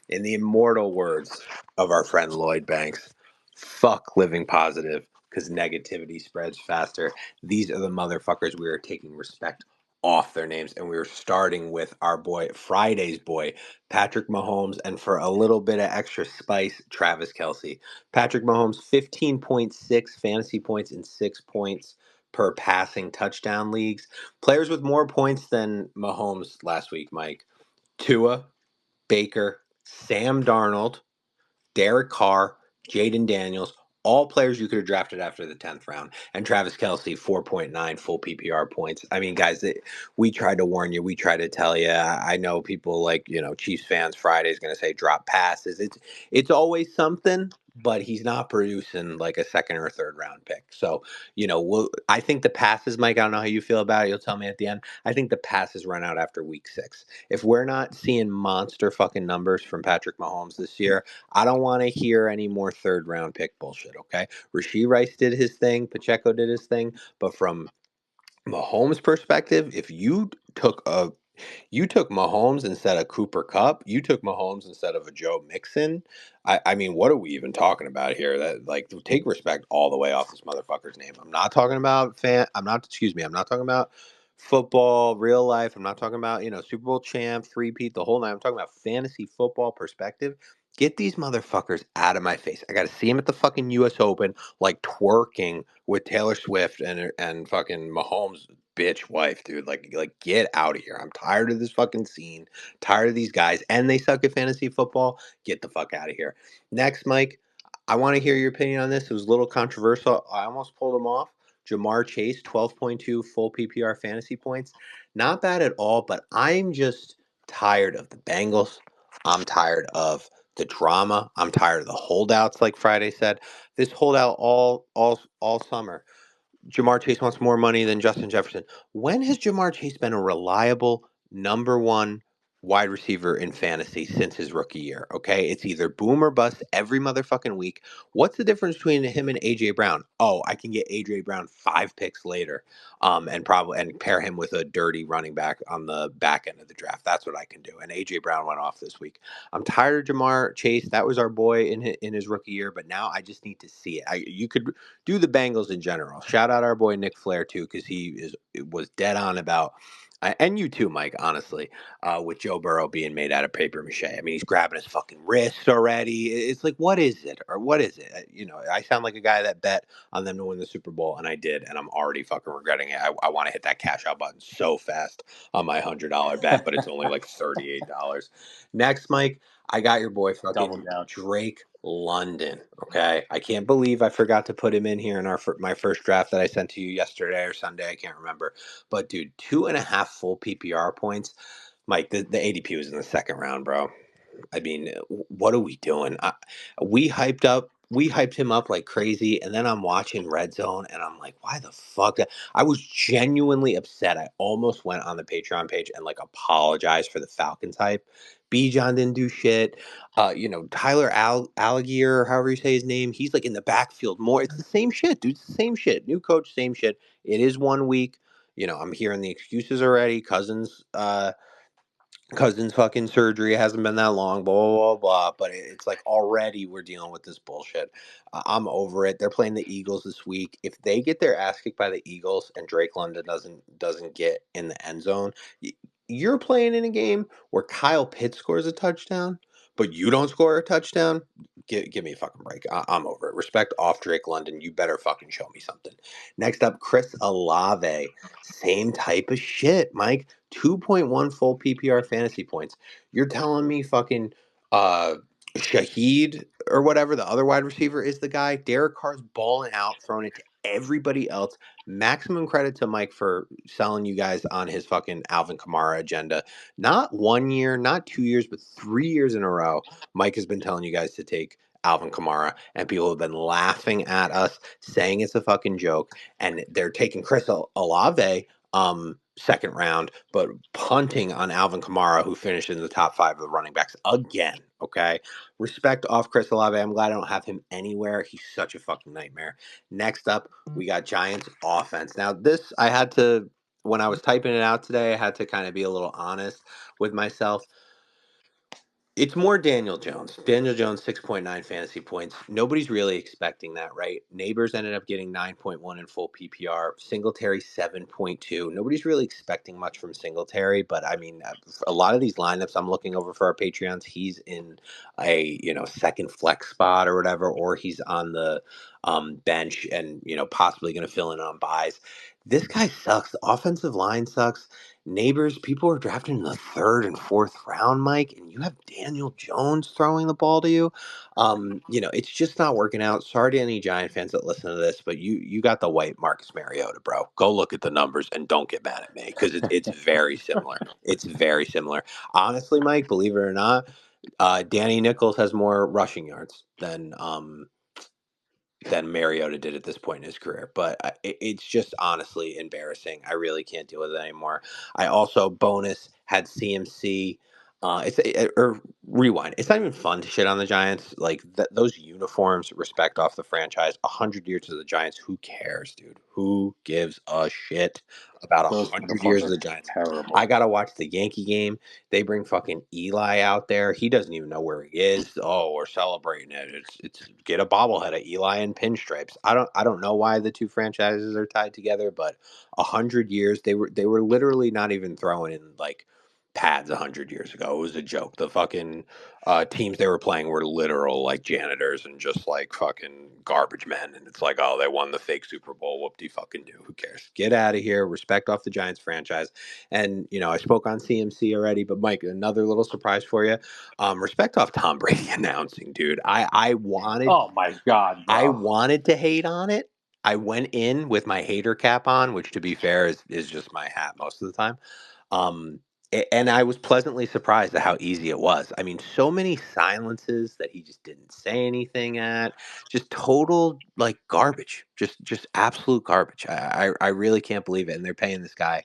in the immortal words of our friend Lloyd Banks, fuck living positive because negativity spreads faster. These are the motherfuckers we are taking respect off their names, and we are starting with our boy Friday's boy Patrick Mahomes, and for a little bit of extra spice, Travis Kelce. Patrick Mahomes 15.6 fantasy points and 6 points per passing touchdown leagues. Players with more points than Mahomes last week, Mike: Tua, Baker, Sam Darnold, Derek Carr, Jayden Daniels, all players you could have drafted after the 10th round. And Travis Kelce, 4.9 full PPR points. I mean, guys, we tried to warn you. We tried to tell you. I know people like, Chiefs fans Friday is going to say drop passes. It's always something, but he's not producing like a second or third round pick. So, I think the passes, Mike, I don't know how you feel about it. You'll tell me at the end. I think the passes run out after week 6. If we're not seeing monster fucking numbers from Patrick Mahomes this year, I don't want to hear any more third round pick bullshit, okay? Rasheed Rice did his thing, Pacheco did his thing, but from Mahomes' perspective, if you took Mahomes instead of Cooper Cup, you took Mahomes instead of a Joe Mixon. I mean, what are we even talking about here? That like take respect all the way off this motherfucker's name. I'm not talking about I'm not talking about football, real life. I'm not talking about, Super Bowl champ, three-peat, the whole nine. I'm talking about fantasy football perspective. Get these motherfuckers out of my face. I got to see him at the fucking U.S. Open, like twerking with Taylor Swift and fucking Mahomes' bitch wife, dude. Like get out of here. I'm tired of this fucking scene. Tired of these guys, and they suck at fantasy football. Get the fuck out of here. Next, Mike, I want to hear your opinion on this. It was a little controversial. I almost pulled him off. Jamar Chase, 12.2 full PPR fantasy points. Not bad at all, but I'm just tired of the Bengals. I'm tired of the drama. I'm tired of the holdouts, like Friday said. This holdout all summer. Jamar Chase wants more money than Justin Jefferson. When has Jamar Chase been a reliable number one wide receiver in fantasy since his rookie year? Okay, it's either boom or bust every motherfucking week. What's the difference between him and AJ Brown? Oh, I can get AJ Brown 5 picks later, and pair him with a dirty running back on the back end of the draft. That's what I can do. And AJ Brown went off this week. I'm tired of Jamar Chase. That was our boy in his rookie year, but now I just need to see it. You could do the Bengals in general. Shout out our boy Nick Flair too, because was dead on about, and you too, Mike. Honestly, with Joe Burrow being made out of paper mache. I mean, he's grabbing his fucking wrist already. It's like, what is it, or what is it? I sound like a guy that bet on them to win the Super Bowl, and I did, and I'm already fucking regretting it. I want to hit that cash out button so fast on my $100 bet, but it's only like $38. Next, Mike, I got your boy
Double
fucking
down.
Drake London. Okay, I can't believe I forgot to put him in here in my first draft that I sent to you yesterday or Sunday. I can't remember, but dude, 2.5 full PPR points. Mike, the ADP was in the second round, bro. I mean, what are we doing? We hyped him up like crazy, and then I'm watching Red Zone, and I'm like, why the fuck? I was genuinely upset. I almost went on the Patreon page and like apologized for the Falcons hype. B. John didn't do shit. Tyler Algier, however you say his name, he's like in the backfield more. It's the same shit, dude. It's the same shit. New coach, same shit. It is 1 week. I'm hearing the excuses already. Cousin's fucking surgery hasn't been that long, blah blah blah blah. But it's like already we're dealing with this bullshit. I'm over it. They're playing the Eagles this week. If they get their ass kicked by the Eagles and Drake London doesn't get in the end zone, you're playing in a game where Kyle Pitts scores a touchdown, but you don't score a touchdown. Give me a fucking break. I'm over it. Respect off Drake London. You better fucking show me something. Next up, Chris Olave. Same type of shit, Mike. 2.1 full PPR fantasy points. You're telling me fucking uh Shaheed or whatever the other wide receiver is the guy. Derek Carr's balling out, throwing it to everybody else. Maximum credit to Mike for selling you guys on his fucking Alvin Kamara agenda. Not 1 year, not 2 years, but 3 years in a row. Mike has been telling you guys to take Alvin Kamara, and people have been laughing at us, saying it's a fucking joke, and they're taking Chris Olave second round, but punting on Alvin Kamara, who finished in the top 5 of the running backs again. Okay, respect off Chris Olave. I'm glad I don't have him anywhere. He's such a fucking nightmare. Next up, we got Giants offense. Now this I had to, when I was typing it out today, I had to kind of be a little honest with myself. It's more Daniel Jones. Daniel Jones, 6.9 fantasy points. Nobody's really expecting that, right? Neighbors ended up getting 9.1 in full PPR. Singletary, 7.2. Nobody's really expecting much from Singletary, but I mean, a lot of these lineups I'm looking over for our Patreons, he's in a, second flex spot or whatever, or he's on the bench and, possibly going to fill in on buys. This guy sucks. The offensive line sucks. Neighbors, people are drafting in the third and fourth round, Mike, and you have Daniel Jones throwing the ball to you. It's just not working out. Sorry to any Giant fans that listen to this, but you got the white Marcus Mariota, bro. Go look at the numbers and don't get mad at me because it's very similar. It's very similar. Honestly, Mike, believe it or not, Danny Nichols has more rushing yards than Mariota did at this point in his career. But it's just honestly embarrassing. I really can't deal with it anymore. I also bonus had CMC. Or rewind. It's not even fun to shit on the Giants. Like those uniforms, respect off the franchise. 100 years to the Giants. Who cares, dude? Who gives a shit about
Those
100 years of
uniforms
the
are
Giants?
terrible.
I gotta watch the Yankee game. They bring fucking Eli out there. He doesn't even know where he is. Oh, we're celebrating it. It's get a bobblehead of Eli in pinstripes. I don't know why the two franchises are tied together, but 100 years they were literally not even throwing in like pads 100 years ago. It was a joke. The fucking teams they were playing were literal like janitors and just like fucking garbage men. And it's like, oh, they won the fake Super Bowl. Whoop de fucking do. Who cares? Get out of here. Respect off the Giants franchise. And I spoke on CMC already, but Mike, another little surprise for you. Respect off Tom Brady announcing, dude.
Oh my God,
I
bro.
wanted to hate on it. I went in with my hater cap on, which to be fair is just my hat most of the time. Um, and I was pleasantly surprised at how easy it was. I mean, so many silences that he just didn't say anything at, just total like garbage, just absolute garbage. I really can't believe it. And they're paying this guy,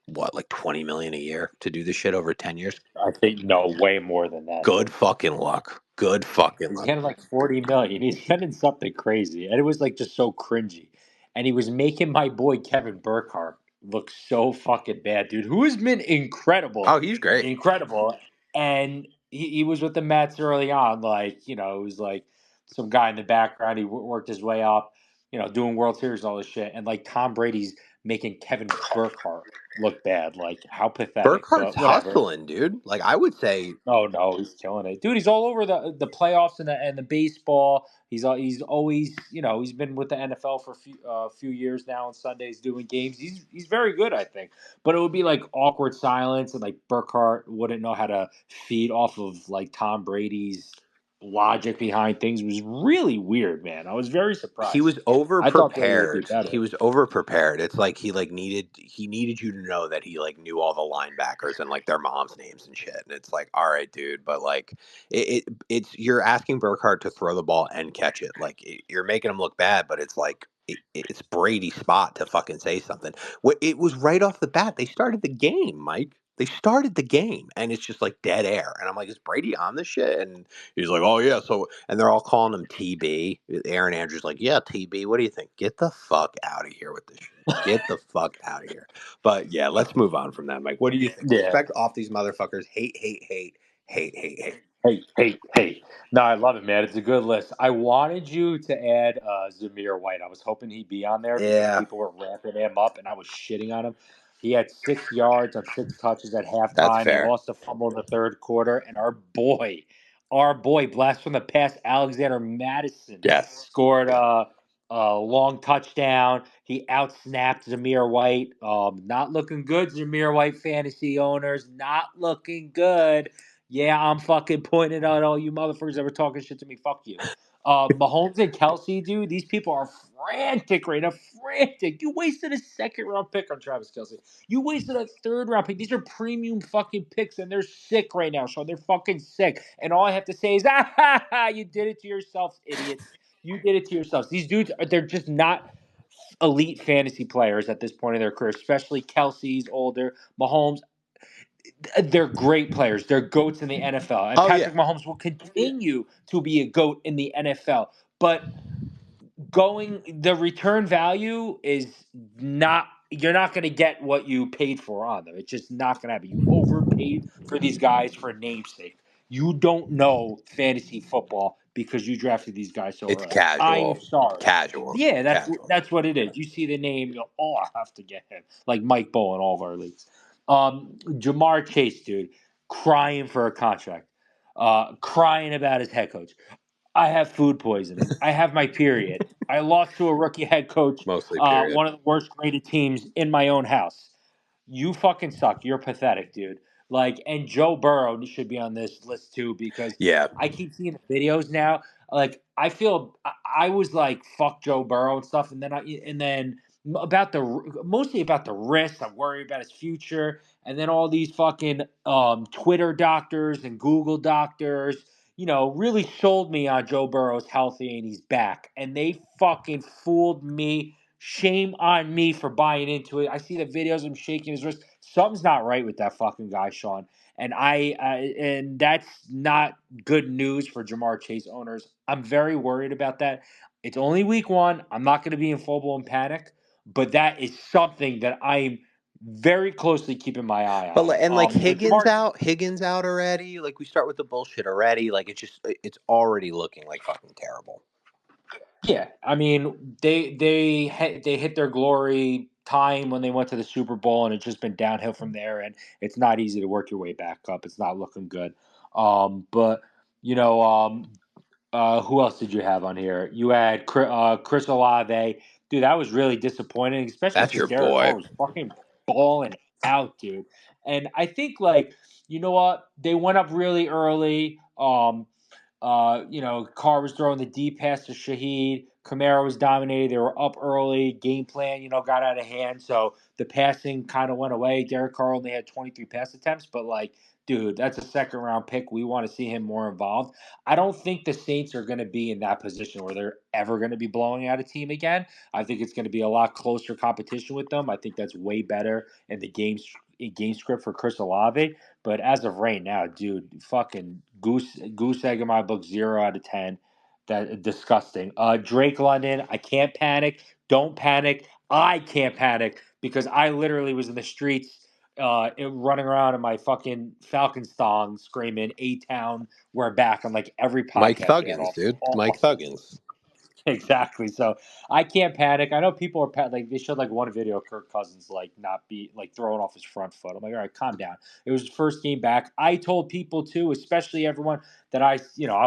what, like 20 million a year to do this shit over 10 years.
I think no, way more than that,
Good
dude.
fucking luck. Good fucking
He's
luck.
getting like 40 million. He's getting something crazy. And it was like just so cringy. And he was making my boy Kevin Burkhardt look so fucking bad, dude. Who has been incredible.
Oh, he's great.
Incredible. And he was with the Mets early on. Like, it was like some guy in the background. He worked his way up, doing World Series and all this shit. And like Tom Brady's making Kevin Burkhardt look bad. Like, how pathetic.
Burkhardt's
But whatever.
hustling, dude. Like I would say,
Oh no, he's killing it, dude. He's all over the playoffs and the baseball. He's always he's been with the NFL for a few years now on Sundays doing games. He's very good, I think. But it would be like awkward silence and like Burkhardt wouldn't know how to feed off of like Tom Brady's logic behind things. It was really weird, man. I was very
he
surprised.
was over
I thought they would do
prepared. He
better.
was over prepared. It's like he needed you to know that he like knew all the linebackers and like their moms' names and shit. And it's like, all right, dude, but like it's you're asking Burkhardt to throw the ball and catch it. Like you're making him look bad, but it's like it's Brady's spot to fucking say something. It was right off the bat. They started the game, Mike. They started the game, and it's just like dead air. And I'm like, is Brady on this shit? And he's like, oh yeah. So, and they're all calling him TB. Aaron Andrews like, yeah, TB. What do you think? Get the fuck out of here with this shit. Get the fuck out of here. But yeah, let's move on from that, Mike. What do you think?
Yeah.
Respect off these motherfuckers. Hate, hate, hate, hate, hate, hate.
Hey, hey, hey. No, I love it, man. It's a good list. I wanted you to add Zamir White. I was hoping he'd be on there because
Yeah,
people were ramping him up and I was shitting on him. He had 6 yards on 6 touches at
that's
halftime. He
fair.
lost a fumble in the third quarter. And our boy, blast from the past, Alexander Madison,
Yes.
scored a long touchdown. He outsnapped Zamir White. Not looking good, Zamir White fantasy owners. Not looking good. Yeah, I'm fucking pointing out all you motherfuckers that were talking shit to me. Fuck you. Mahomes and Kelsey, dude, these people are frantic right now. Frantic. You wasted a second round pick on Travis Kelsey. You wasted a third round pick. These are premium fucking picks, and they're sick right now, Sean. They're fucking sick. And all I have to say is, you did it to yourselves, idiots. You did it to yourselves. These dudes, they're just not elite fantasy players at this point in their career, especially Kelsey's older. Mahomes, they're great players. They're goats in the NFL. And
Oh yeah.
Patrick Mahomes will continue to be a goat in the NFL. But the return value is not, you're not going to get what you paid for on them. It's just not going to happen. You overpaid for these guys for namesake. You don't know fantasy football because you drafted these guys so
It's
early. I'm
casual.
sorry.
Casual.
Yeah,
Casual.
that's what it is. You see the name, you go, oh, I have to get him. Like Mike Bowl in all of our leagues. Jamar Chase, dude, crying for a contract, crying about his head coach. I have food poisoning. I have my period. I lost to a rookie head coach,
Mostly period.
one of the worst graded teams in my own house. You fucking suck. You're pathetic, dude. Like, and Joe Burrow should be on this list too because
Yeah.
I keep seeing the videos now. Like, I feel I was like, fuck Joe Burrow and stuff, and then about mostly about the risk. I'm worried about his future, and then all these fucking Twitter doctors and Google doctors, really sold me on Joe Burrow's healthy and he's back. And they fucking fooled me. Shame on me for buying into it. I see the videos of him shaking his wrist. Something's not right with that fucking guy, Sean. And that's not good news for Jamar Chase owners. I'm very worried about that. It's only week one. I'm not going to be in full blown panic, but that is something that I'm very closely keeping my eye
But
on.
and like
But Jamar,
Higgins out already. Like we start with the bullshit already. Like it's already looking like fucking terrible.
yeah, I mean they hit their glory time when they went to the Super Bowl, and it's just been downhill from there. And it's not easy to work your way back up. It's not looking good. But you know, who else did you have on here? You had Chris Olave. Dude, that was really disappointing, especially
That's
since
your
Derek
boy.
Carr was fucking balling out, dude. And I think, like, you know what? They went up really early. Carr was throwing the deep pass to Shaheed. Kamara was dominating. They were up early. Game plan, got out of hand. So the passing kind of went away. Derek Carr only had 23 pass attempts, but, like, dude, that's a second round pick. We want to see him more involved. I don't think the Saints are going to be in that position where they're ever going to be blowing out a team again. I think it's going to be a lot closer competition with them. I think that's way better in the game script for Chris Olave. But as of right now, dude, fucking goose egg in my book, 0 out of 10. That disgusting. Drake London, I can't panic. Don't panic. I can't panic because I literally was in the streets running around in my fucking Falcons thong screaming A-Town, we're back on like every
Mike
podcast we had
Thuggins, dude.
all
Mike
offseason.
Thuggins.
Exactly. So I can't panic. I know people are like they showed like one video of Kirk Cousins like not be like throwing off his front foot. I'm like, all right, calm down. It was his first game back. I told people too, especially everyone that I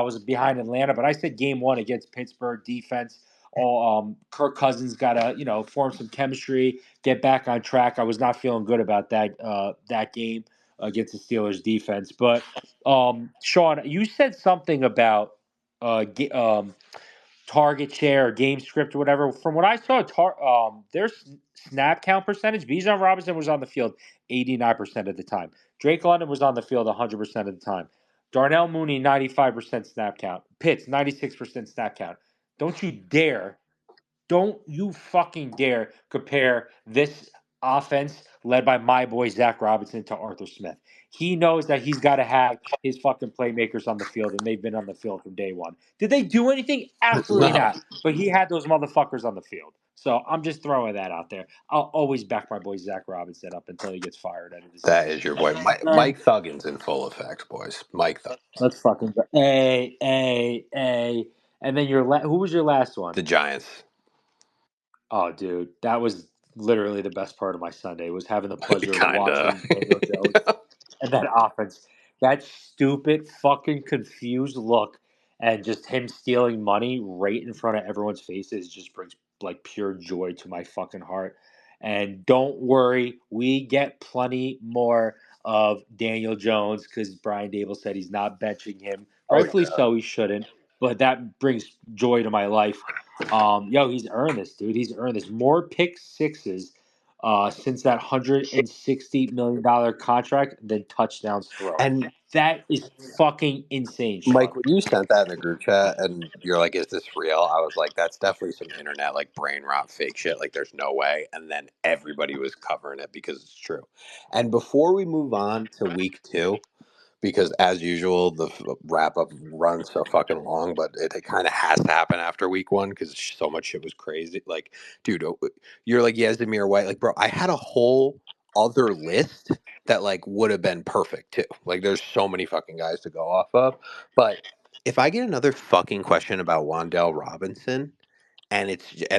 was behind Atlanta, but I said game one against Pittsburgh defense. All Kirk Cousins gotta form some chemistry, get back on track. I was not feeling good about that game against the Steelers defense. But Sean, you said something about target share or game script or whatever. From what I saw, their snap count percentage, Bijan Robinson was on the field 89% of the time. Drake London was on the field 100% of the time. Darnell Mooney, 95% snap count. Pitts, 96% snap count. Don't you dare don't you fucking dare compare this offense led by my boy Zach Robinson to Arthur Smith. He knows that he's got to have his fucking playmakers on the field, and they've been on the field from day one. Did they do anything? Absolutely
No,
not. But he had those motherfuckers on the field. So I'm just throwing that out there. I'll always back my boy Zach Robinson up until he gets fired out of the
that
Saints.
is your boy.
Eh,
Mike Thuggins in full effect, boys. Mike Thuggins.
let's fucking go. A. And then who was your last one?
The Giants.
Oh, dude, that was literally the best part of my Sunday was having the pleasure of
Kinda.
watching Daniel Jones and that offense. That stupid, fucking confused look and just him stealing money right in front of everyone's faces just brings like pure joy to my fucking heart. And don't worry, we get plenty more of Daniel Jones because Brian Dable said he's not benching him.
Oh
Rightfully
yeah.
so, he shouldn't. But that brings joy to my life. He's earned this, dude. He's earned this. More pick sixes since that $160 million contract than touchdowns thrown.
And
That is fucking insane,
Mike,
Sean.
when you sent that in the group chat and you're like, is this real? I was like, that's definitely some internet like brain rot fake shit. Like there's no way. And then everybody was covering it because it's true. And before we move on to week 2, because as usual, the wrap up runs so fucking long, but it kind of has to happen after week 1 because so much shit was crazy. Like, dude, you're like, yeah, Zamir White. Like, bro, I had a whole other list that like would have been perfect too. Like, there's so many fucking guys to go off of. But if I get another fucking question about Wandale Robinson, and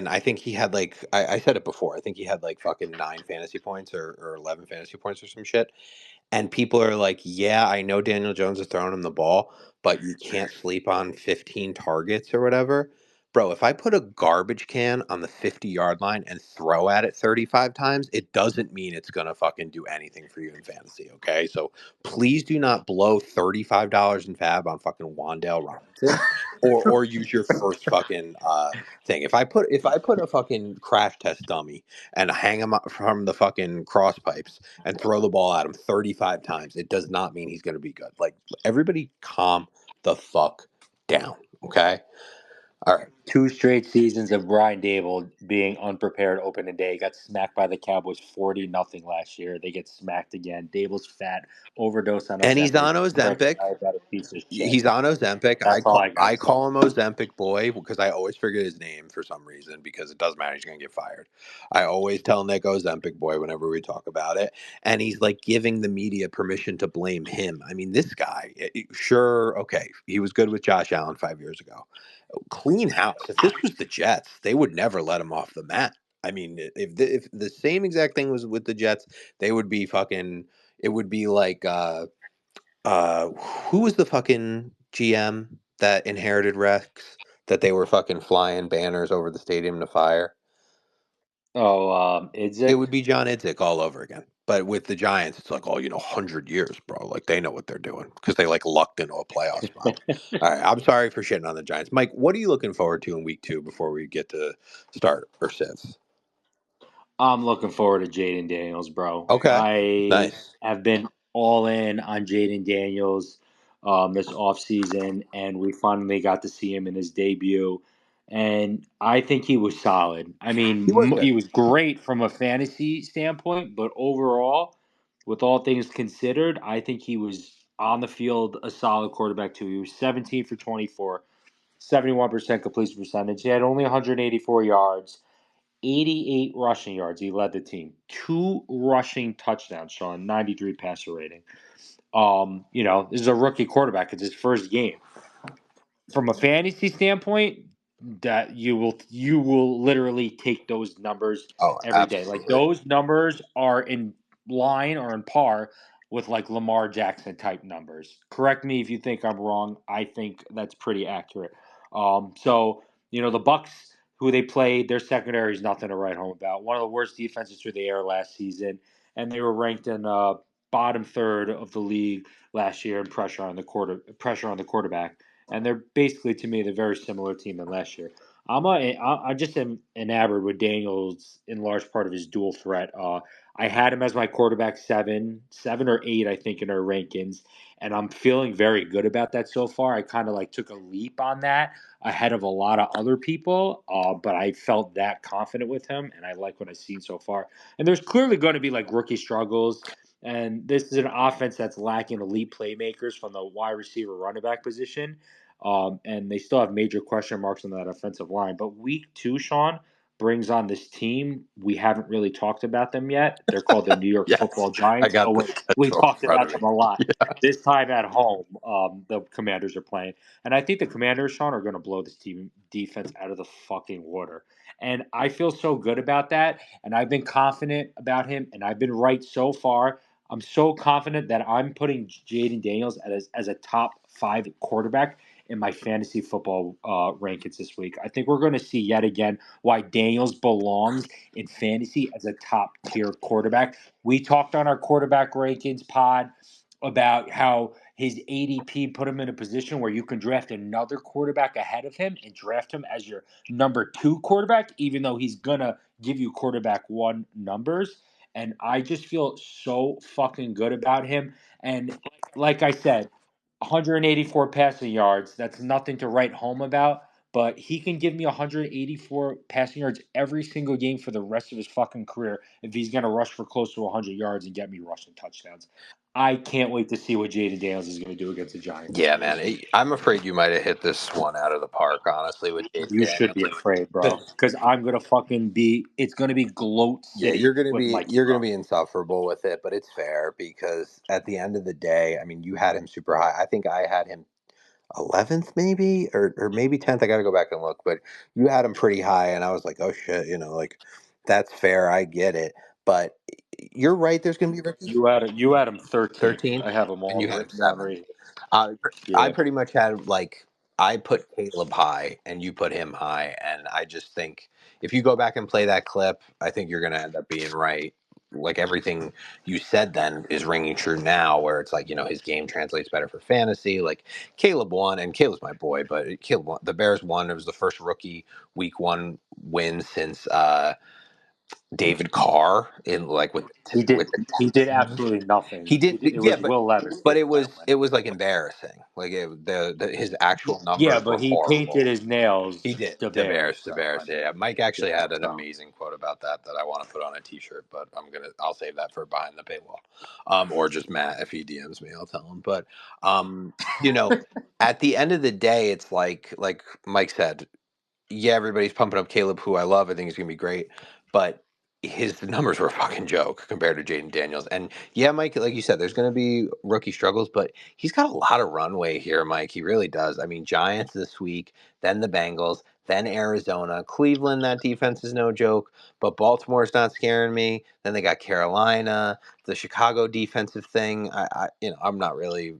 I think he had like I said it before, I think he had like fucking 9 fantasy points or 11 fantasy points or some shit. And people are like, yeah, I know Daniel Jones is throwing him the ball, but you can't sleep on 15 targets or whatever. Bro, if I put a garbage can on the 50-yard line and throw at it 35 times, it doesn't mean it's going to fucking do anything for you in fantasy, okay? So please do not blow $35 in fab on fucking Wandale Robinson or use your first fucking thing. If I put a fucking crash test dummy and hang him up from the fucking cross pipes and throw the ball at him 35 times, it does not mean he's going to be good. Like, everybody calm the fuck down, okay? All right.
2 straight seasons of Brian Dable being unprepared opening day. Got smacked by the Cowboys 40-0 last year. They get smacked again. Dable's fat, overdose on
And he's
Ozempic,
on
freaking
Ozempic.
diabetic piece of shit.
He's on Ozempic. I
That's all
call
I got
I
to say.
call him Ozempic boy because I always forget his name for some reason because it doesn't matter. He's gonna get fired. I always tell Nick Ozempic boy whenever we talk about it, and he's like giving the media permission to blame him. I mean, this guy, sure, okay, he was good with Josh Allen 5 years ago. Clean house. If this was the Jets, they would never let him off the mat. I mean, if the same exact thing was with the Jets, they would be fucking. It would be like who was the fucking GM that inherited Rex that they were fucking flying banners over the stadium to fire?
Oh,
It
Idzik.
would be John Idzik all over again. But with the Giants, it's like, oh, 100 years, bro. Like, they know what they're doing because they, like, lucked into a playoff spot. All right, I'm sorry for shitting on the Giants. Mike, what are you looking forward to in week 2 before we get to start or sits?
I'm looking forward to Jayden Daniels, bro.
Okay,
I
nice.
have been all in on Jayden Daniels this offseason, and we finally got to see him in his debut. And I think he was solid. I
He was
mean,
good.
he was great from a fantasy standpoint, but overall, with all things considered, I think he was on the field a solid quarterback, too. He was 17 for 24, 71% completion percentage. He had only 184 yards. 88 rushing yards. He led the team. 2 rushing touchdowns, Sean. 93 passer rating. This is a rookie quarterback. It's his first game. From a fantasy standpoint, that you will literally take those numbers
Oh,
every day. Like
absolutely.
those numbers are in line or in par with like Lamar Jackson type numbers. Correct me if you think I'm wrong. I think that's pretty accurate. The Bucks, who they played, their secondary is nothing to write home about. One of the worst defenses through the air last season, and they were ranked in bottom third of the league last year in pressure on the quarterback, and they're basically, to me, they're very similar team than last year. I just am enamored with Daniels in large part of his dual threat. I had him as my quarterback 7 or 8, I think, in our rankings, and I'm feeling very good about that so far. I kind of like took a leap on that ahead of a lot of other people, but I felt that confident with him, and I like what I've seen so far. And there's clearly going to be like rookie struggles. And this is an offense that's lacking elite playmakers from the wide receiver running back position. And they still have major question marks on that offensive line. But week 2, Sean, brings on this team. We haven't really talked about them yet. They're called the New York
Yes,
Football
I
Giants. Oh,
got the
wait, we
schedule in
talked
front of
about
me.
them a lot.
Yeah.
This time at home, the Commanders are playing. And I think the Commanders, Sean, are going to blow this team defense out of the fucking water. And I feel so good about that. And I've been confident about him, and I've been right so far. I'm so confident that I'm putting Jayden Daniels as a top 5 quarterback in my fantasy football rankings this week. I think we're going to see yet again why Daniels belongs in fantasy as a top tier quarterback. We talked on our quarterback rankings pod about how his ADP put him in a position where you can draft another quarterback ahead of him and draft him as your number 2 quarterback, even though he's going to give you quarterback 1 numbers. And I just feel so fucking good about him. And like I said, 184 passing yards, that's nothing to write home about, but he can give me 184 passing yards every single game for the rest of his fucking career if he's going to rush for close to 100 yards and get me rushing touchdowns. I can't wait to see what Jayden Daniels is going to do against the Giants this
Yeah,
week.
man. I'm afraid you might have hit this one out of the park, honestly, with Jayden
You should
Daniels.
be afraid, bro, because I'm going to fucking be, it's going to be Gloat
Yeah,
City with Mikey,
you're gonna
bro.
be insufferable with it, but it's fair because at the end of the day, I mean, you had him super high. I think I had him 11th maybe or maybe 10th. I got to go back and look, but you had him pretty high, and I was like, oh shit, like that's fair. I get it, but you're right. There's gonna be rookies.
You had him 13th.
13th,
I have them
and
all
you had him
written down
7th.
right
Uh, I
here.
pretty much had like I put Caleb high and you put him high, and I just think if you go back and play that clip, I think you're gonna end up being right. Like everything you said then is ringing true now, where it's like his game translates better for fantasy. Like Caleb won, and Caleb's my boy, but Caleb won. The Bears won. It was the first rookie week 1 win since David Carr in like
He did.
with the
He did
Texans.
absolutely nothing.
He did,
It
yeah,
was Will Levis
but
taking that one.
it was like embarrassing. Like his actual
Yeah,
numbers were
but he
horrible.
painted his nails
He did
to
the
bears.
Bears, the
So
Bears.
I mean,
Yeah, Mike actually
yeah.
had an
So
amazing quote about that I want to put on a T-shirt, but I'll save that for behind the paywall, or just Matt if he DMs me, I'll tell him. But you know, at the end of the day, it's like Mike said, yeah, everybody's pumping up Caleb, who I love. I think he's gonna be great, but his numbers were a fucking joke compared to Jayden Daniels. And yeah, Mike, like you said, there's going to be rookie struggles, but he's got a lot of runway here, Mike. He really does. I mean, Giants this week, then the Bengals, then Arizona, Cleveland. That defense is no joke, but Baltimore's not scaring me. Then they got Carolina, the Chicago defensive thing. I'm not really.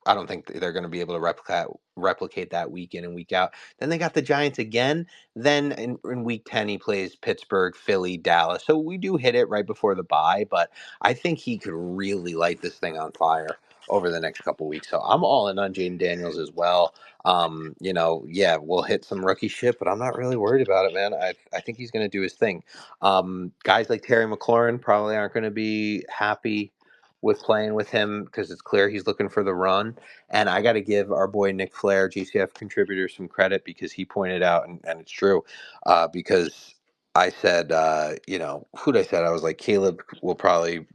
I don't think they're going to be able to replicate that week in and week out. Then they got the Giants again. Then in week 10, he plays Pittsburgh, Philly, Dallas. So we do hit it right before the bye, but I think he could really light this thing on fire over the next couple weeks. So I'm all in on Jayden Daniels as well. Yeah, we'll hit some rookie shit, but I'm not really worried about it, man. I think he's going to do his thing. Guys like Terry McLaurin probably aren't going to be happy with playing with him because it's clear he's looking for the run. And I got to give our boy Nick Flair, GCF contributor, some credit because he pointed out, and it's true, because I said, who'd I said? I was like, Caleb will probably,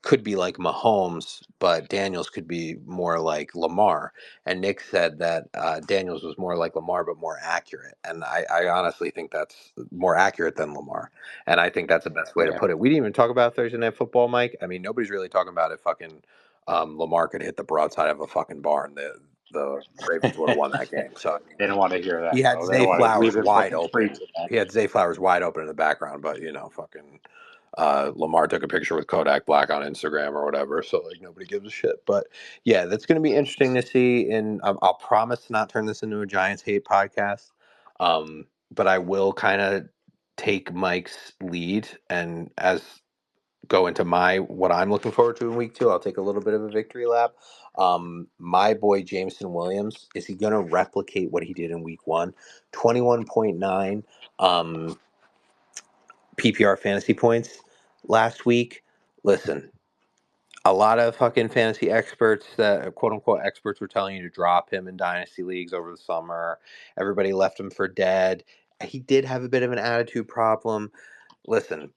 could be like Mahomes, but Daniels could be more like Lamar. And Nick said that Daniels was more like Lamar, but more accurate. And I honestly think that's more accurate than Lamar. And I think that's the best way to
Yeah.
put it. We didn't even talk about Thursday Night Football, Mike. I mean, nobody's really talking about it. Fucking Lamar could hit the broadside of a fucking barn. The Ravens would have won that game. So I mean,
They don't want to hear
he
that,
had
though. They
Zay
don't want to. We've
Flowers
been
wide
fucking
open.
preaching that.
He had Zay Flowers wide open in the background, but fucking Lamar took a picture with Kodak Black on Instagram or whatever, so like nobody gives a shit. But yeah, that's going to be interesting to see. And I'll promise to not turn this into a Giants hate podcast, but I will kind of take Mike's lead and as go into what I'm looking forward to in week 2. I'll take a little bit of a victory lap. My boy Jameson Williams, is he going to replicate what he did in week 1? 21.9 PPR fantasy points last week. Listen, a lot of fucking fantasy experts that quote unquote experts were telling you to drop him in dynasty leagues over the summer. Everybody left him for dead. He did have a bit of an attitude problem. Listen,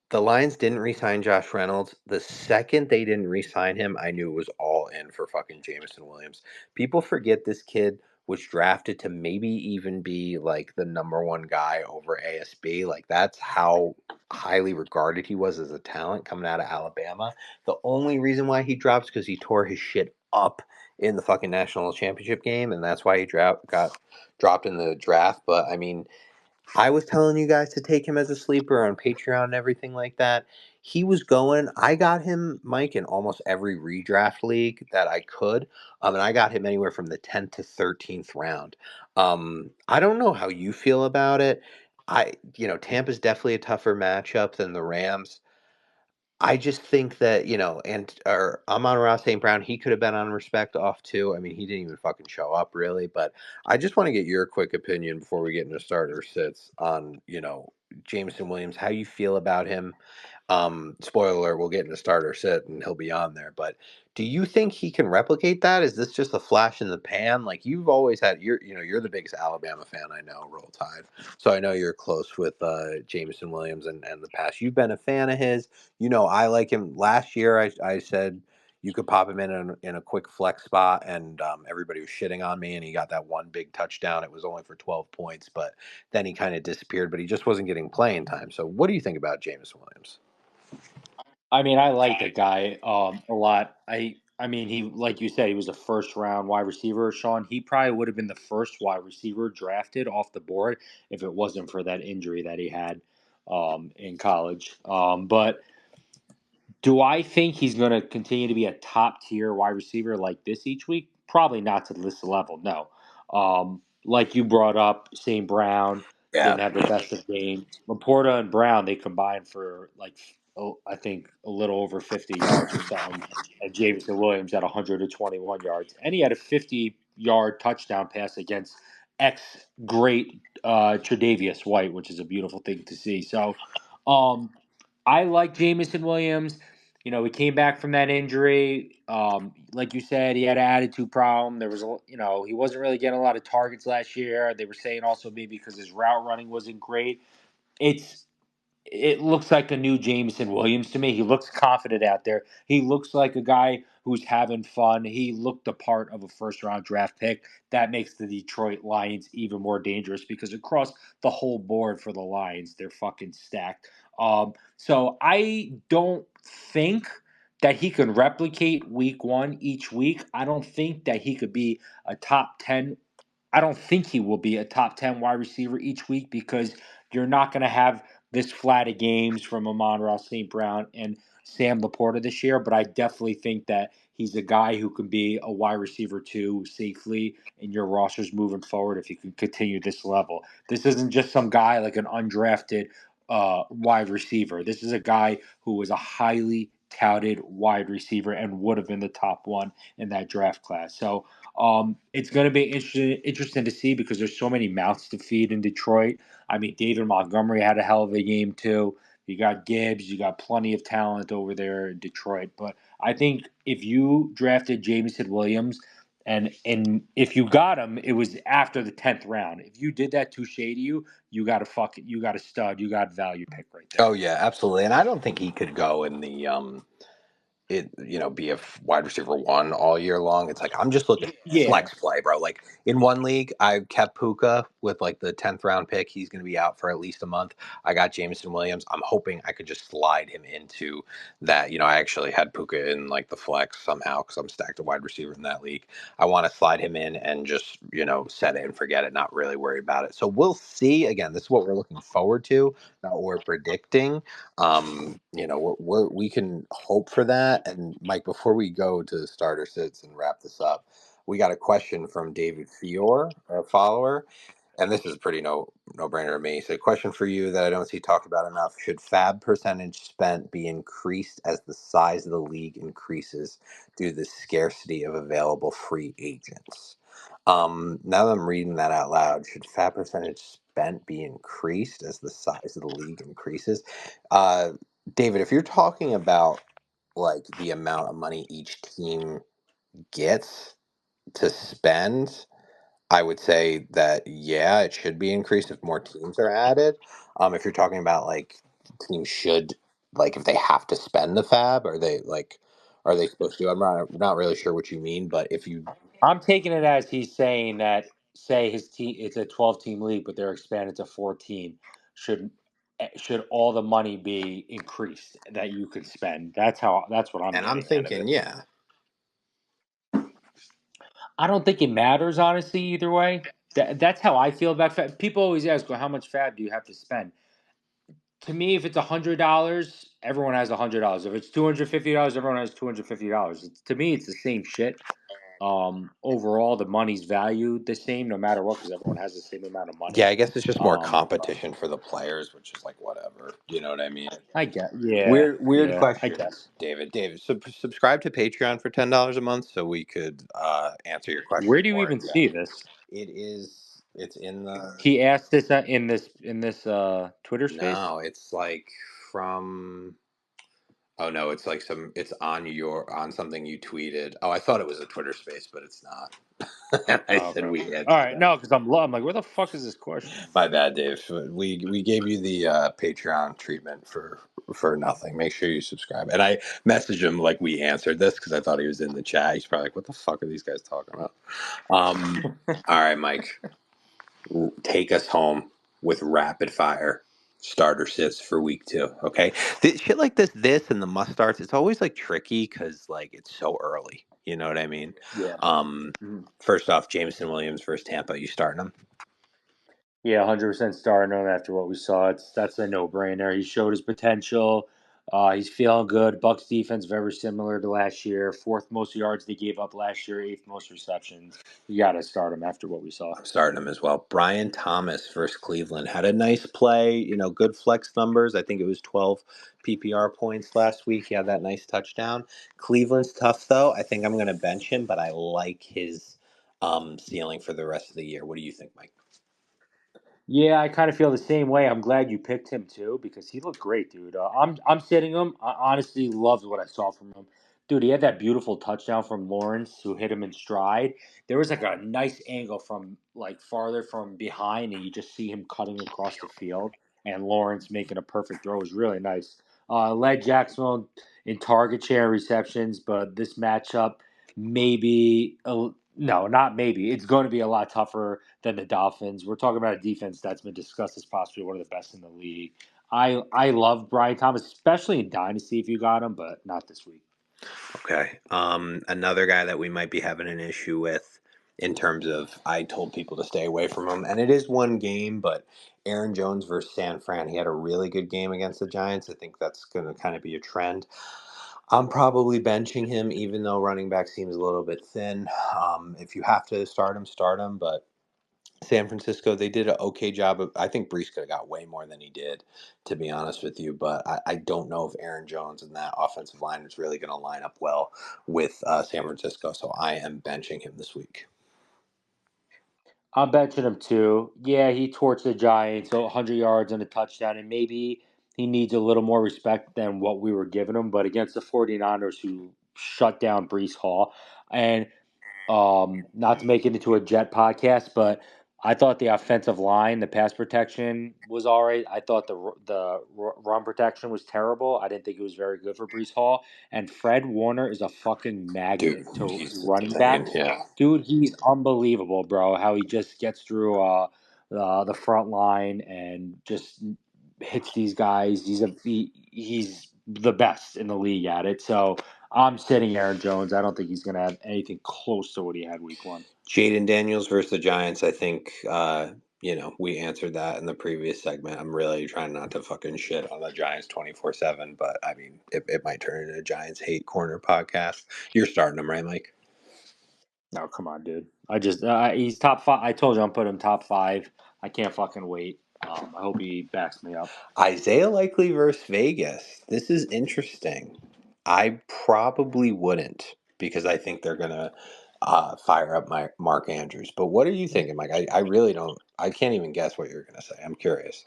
the Lions didn't re-sign Josh Reynolds. The second they didn't re-sign him, I knew it was all in for fucking Jameson Williams. People forget this kid was drafted to maybe even be like the number 1 guy over ASB. Like that's how highly regarded he was as a talent coming out of Alabama. The only reason why he drops because he tore his shit up in the fucking national championship game, and that's why he got dropped in the draft. But I mean, I was telling you guys to take him as a sleeper on Patreon and everything like that. He was going. I got him, Mike, in almost every redraft league that I could. And I got him anywhere from the 10th to 13th round. I don't know how you feel about it. Tampa's definitely a tougher matchup than the Rams. I just think that, or Amon-Ra St. Brown, he could have been on respect off too. I mean, he didn't even fucking show up really, but I just want to get your quick opinion before we get into starter sits on, Jameson Williams, how you feel about him. Spoiler alert, we'll get into starter sit and he'll be on there. But do you think he can replicate that? Is this just a flash in the pan? Like you've always had, you're the biggest Alabama fan I know, Roll Tide. So I know you're close with Jameson Williams and the past. You've been a fan of his. I like him. Last year, I said you could pop him in a quick flex spot, and everybody was shitting on me, and he got that one big touchdown. It was only for 12 points, but then he kind of disappeared, but he just wasn't getting playing time. So what do you think about Jameson Williams?
I mean, I like the guy a lot. I mean, he like you said, he was a first round wide receiver. Sean, he probably would have been the first wide receiver drafted off the board if it wasn't for that injury that he had in college. But do I think he's going to continue to be a top tier wide receiver like this each week? Probably not to this level, no. Like you brought up, St. Brown
Yeah.
didn't have the best of games. Laporta and Brown, they combined for like, I think a little over 50 yards or something. And Jameson Williams had 121 yards. And he had a 50-yard touchdown pass against ex great Tre'Davious White, which is a beautiful thing to see. So, um, I like Jameson Williams. He came back from that injury. Like you said, he had an attitude problem. There was, he wasn't really getting a lot of targets last year. They were saying also maybe because his route running wasn't great. It's it looks like a new Jameson Williams to me. He looks confident out there. He looks like a guy who's having fun. He looked the part of a first round draft pick. That makes the Detroit Lions even more dangerous because across the whole board for the Lions, they're fucking stacked. So I don't think that he can replicate week one each week. I don't think that he could be a top 10. I don't think he will be a top 10 wide receiver each week because you're not going to have this flat of games from Amon-Ra St. Brown and Sam Laporta this year. But I definitely think that he's a guy who can be a wide receiver too safely in your rosters moving forward if you can continue this level. This isn't just some guy like an undrafted wide receiver. This is a guy who was a highly touted wide receiver and would have been the top one in that draft class. So it's going to be interesting to see because there's so many mouths to feed in Detroit. I mean, David Montgomery had a hell of a game too. You got Gibbs, you got plenty of talent over there in Detroit. But I think if you drafted Jameson Williams, and if you got him, it was after the 10th round. If you did that, touche to you, you got a stud, you got value pick right
Oh
there.
yeah, absolutely. And I don't think he could go in the be a wide receiver one all year long. It's like I'm just looking at
Yeah,
flex play, bro. Like in one league, I kept Puka with like the 10th round pick. He's going to be out for at least a month. I got Jameson Williams. I'm hoping I could just slide him into that. I actually had Puka in like the flex somehow because I'm stacked a wide receiver in that league. I want to slide him in and just set it and forget it, not really worry about it. So we'll see. Again, this is what we're looking forward to, not what we're predicting. We can hope for that. And Mike, before we go to starter sits and wrap this up, we got a question from David Fior, our follower, and this is pretty no brainer to me. So, a question for you that I don't see talked about enough: should fab percentage spent be increased as the size of the league increases due to the scarcity of available free agents? Now that I'm reading that out loud, should fab percentage spent be increased as the size of the league increases? Uh, David, if you're talking about like the amount of money each team gets to spend, I would say that yeah, it should be increased if more teams are added. If you're talking about like teams should like if they have to spend the fab, are they supposed to? I'm not really sure what you mean, but if you
I'm taking it as he's saying that say his team it's a 12-team league, but they're expanded to 14. Should should all the money be increased that you could spend? That's what I'm
and I'm
getting out of
thinking
it.
yeah,
I don't think it matters honestly either way. That's how I feel about fab. People always ask, "Well, how much fab do you have to spend?" To me, if it's $100, everyone has $100. If it's $250, everyone has $250. To me, it's the same shit. Overall, the money's valued the same no matter what because everyone has the same amount of
yeah,
money.
I guess it's just more
Um,
competition for the players, which is like whatever. You know what I mean?
I get, yeah,
Weird
yeah, I
question,
guess.
David. David, subscribe to Patreon for $10 a month so we could answer your
Where
questions
do you
more
even
in depth.
see this?
It's in the
He asked this in this Twitter space.
no, it's like from oh no, it's like it's on something you tweeted. Oh, I thought it was a Twitter space, but it's not. And I
Oh,
said
okay.
we
All
answered
right,
that.
no, because I'm like, where the fuck is this question?
My bad, Dave. We gave you the Patreon treatment for nothing. Make sure you subscribe. And I messaged him like we answered this because I thought he was in the chat. He's probably like, "What the fuck are these guys talking about?" All right, Mike, take us home with rapid fire starter sits for week 2. Okay, shit like this and the must starts. It's always like tricky because like it's so early. You know what I mean?
Yeah.
Um,
Mhm.
First off, Jameson Williams versus Tampa. You starting him?
Yeah, 100% starting him after what we saw. That's a no-brainer. He showed his potential. He's feeling good. Bucks defense very similar to last year. Fourth most yards they gave up last year. Eighth most receptions. You got to start him after what we saw.
I'm starting him as well. Brian Thomas versus Cleveland had a nice play, good flex numbers. I think it was 12 PPR points last week. He had that nice touchdown. Cleveland's tough though. I think I'm going to bench him, but I like his ceiling for the rest of the year. What do you think, Mike?
Yeah, I kind of feel the same way. I'm glad you picked him too because he looked great, dude. I'm sitting him. I honestly loved what I saw from him, dude. He had that beautiful touchdown from Lawrence, who hit him in stride. There was like a nice angle from like farther from behind, and you just see him cutting across the field, and Lawrence making a perfect throw. It was really nice. Led Jacksonville in target share receptions, but this matchup maybe no, not maybe. It's going to be a lot tougher than the Dolphins. We're talking about a defense that's been discussed as possibly one of the best in the league. I love Brian Thomas, especially in Dynasty if you got him, but not this week.
Okay. Another guy that we might be having an issue with in terms of I told people to stay away from him, and it is one game, but Aaron Jones versus San Fran, he had a really good game against the Giants. I think that's going to kind of be a trend. I'm probably benching him, even though running back seems a little bit thin. If you have to start him, start him. But San Francisco, they did an okay job of. I think Brees could have got way more than he did, to be honest with you. But I don't know if Aaron Jones and that offensive line is really going to line up well with San Francisco. So I am benching him this week.
I'm benching him too. Yeah, he torched the Giants, so 100 yards and a touchdown, and maybe he needs a little more respect than what we were giving him. But against the 49ers, who shut down Brees Hall, and not to make it into a Jet podcast, but I thought the offensive line, the pass protection was all right. I thought the run protection was terrible. I didn't think it was very good for Brees Hall. And Fred Warner is a fucking
Dude,
magnet to
he's
running
insane.
backs.
Yeah.
Dude, he's unbelievable, bro. How he just gets through the front line and just hits these guys. He's the best in the league at it. So I'm sitting Aaron Jones. I don't think he's going to have anything close to what he had week one.
Jayden Daniels versus the Giants. I think we answered that in the previous segment. I'm really trying not to fucking shit on the Giants 24/7, but I mean, it might turn into a Giants hate corner podcast. You're starting them, right, Mike?
No, come on, dude. He's top five. I told you I'm putting him top five. I can't fucking wait. I hope he backs me up.
Isaiah Likely versus Vegas. This is interesting. I probably wouldn't because I think they're gonna fire up my Mark Andrews. But what are you thinking, Mike? I really don't. I can't even guess what you're gonna say. I'm curious.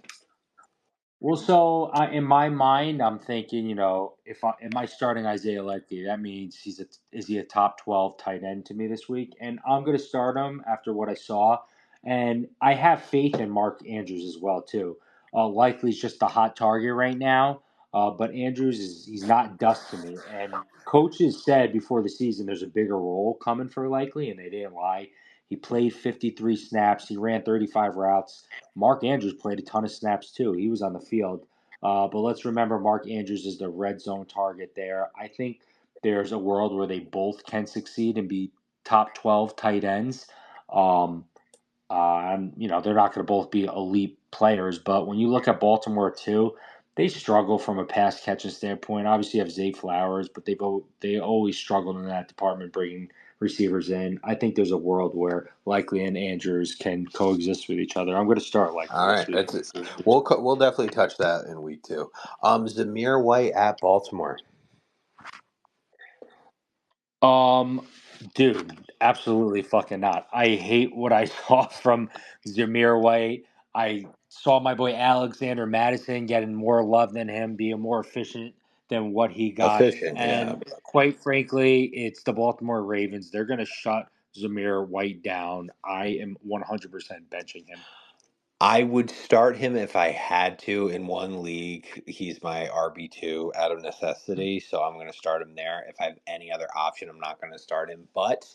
Well, so in my mind, I'm thinking, if am I starting Isaiah Likely, that means is he a top 12 tight end to me this week, and I'm going to start him after what I saw, and I have faith in Mark Andrews as well too. Likely's just the hot target right now, but Andrews he's not dust to me, and coaches said before the season there's a bigger role coming for Likely, and they didn't lie. He played 53 snaps, he ran 35 routes. Mark Andrews played a ton of snaps too. He was on the field. But let's remember Mark Andrews is the red zone target there. I think there's a world where they both can succeed and be top 12 tight ends. Um, they're not going to both be elite players, but when you look at Baltimore too, they struggle from a pass catching standpoint. Obviously, you have Zay Flowers, but they always struggled in that department bringing receivers in. I think there's a world where Likely and Andrews can coexist with each other. I'm going to start Likely
All
this
right,
week.
that's it. We'll definitely touch that in week 2. Zamir White at Baltimore.
Um, Dude, absolutely fucking not. I hate what I saw from Zamir White. I saw my boy Alexander Madison getting more love than him, being more efficient than what he got.
Efficient, yeah.
And quite frankly, it's the Baltimore Ravens. They're going to shut Zamir White down. I am 100% benching him.
I would start him if I had to in one league. He's my RB2 out of necessity, so I'm going to start him there. If I have any other option, I'm not going to start him. But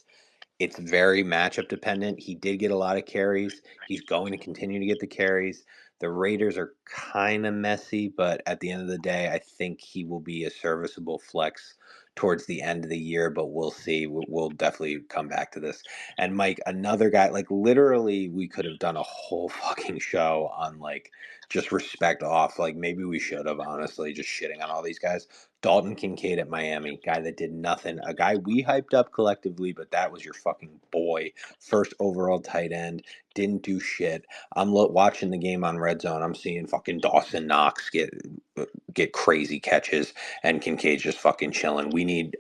it's very matchup dependent. He did get a lot of carries. He's going to continue to get the carries. The Raiders are kind of messy, but at the end of the day, I think he will be a serviceable flex towards the end of the year, but we'll see. We'll definitely come back to this. And Mike, another guy, like literally, we could have done a whole fucking show on like just respect off. Like maybe we should have, honestly, just shitting on all these guys. Dalton Kincaid at Miami, guy that did nothing, a guy we hyped up collectively, but that was your fucking boy. First overall tight end, didn't do shit. I'm watching the game on Red Zone. I'm seeing fucking Dawson Knox get crazy catches, and Kincaid just fucking chilling. We need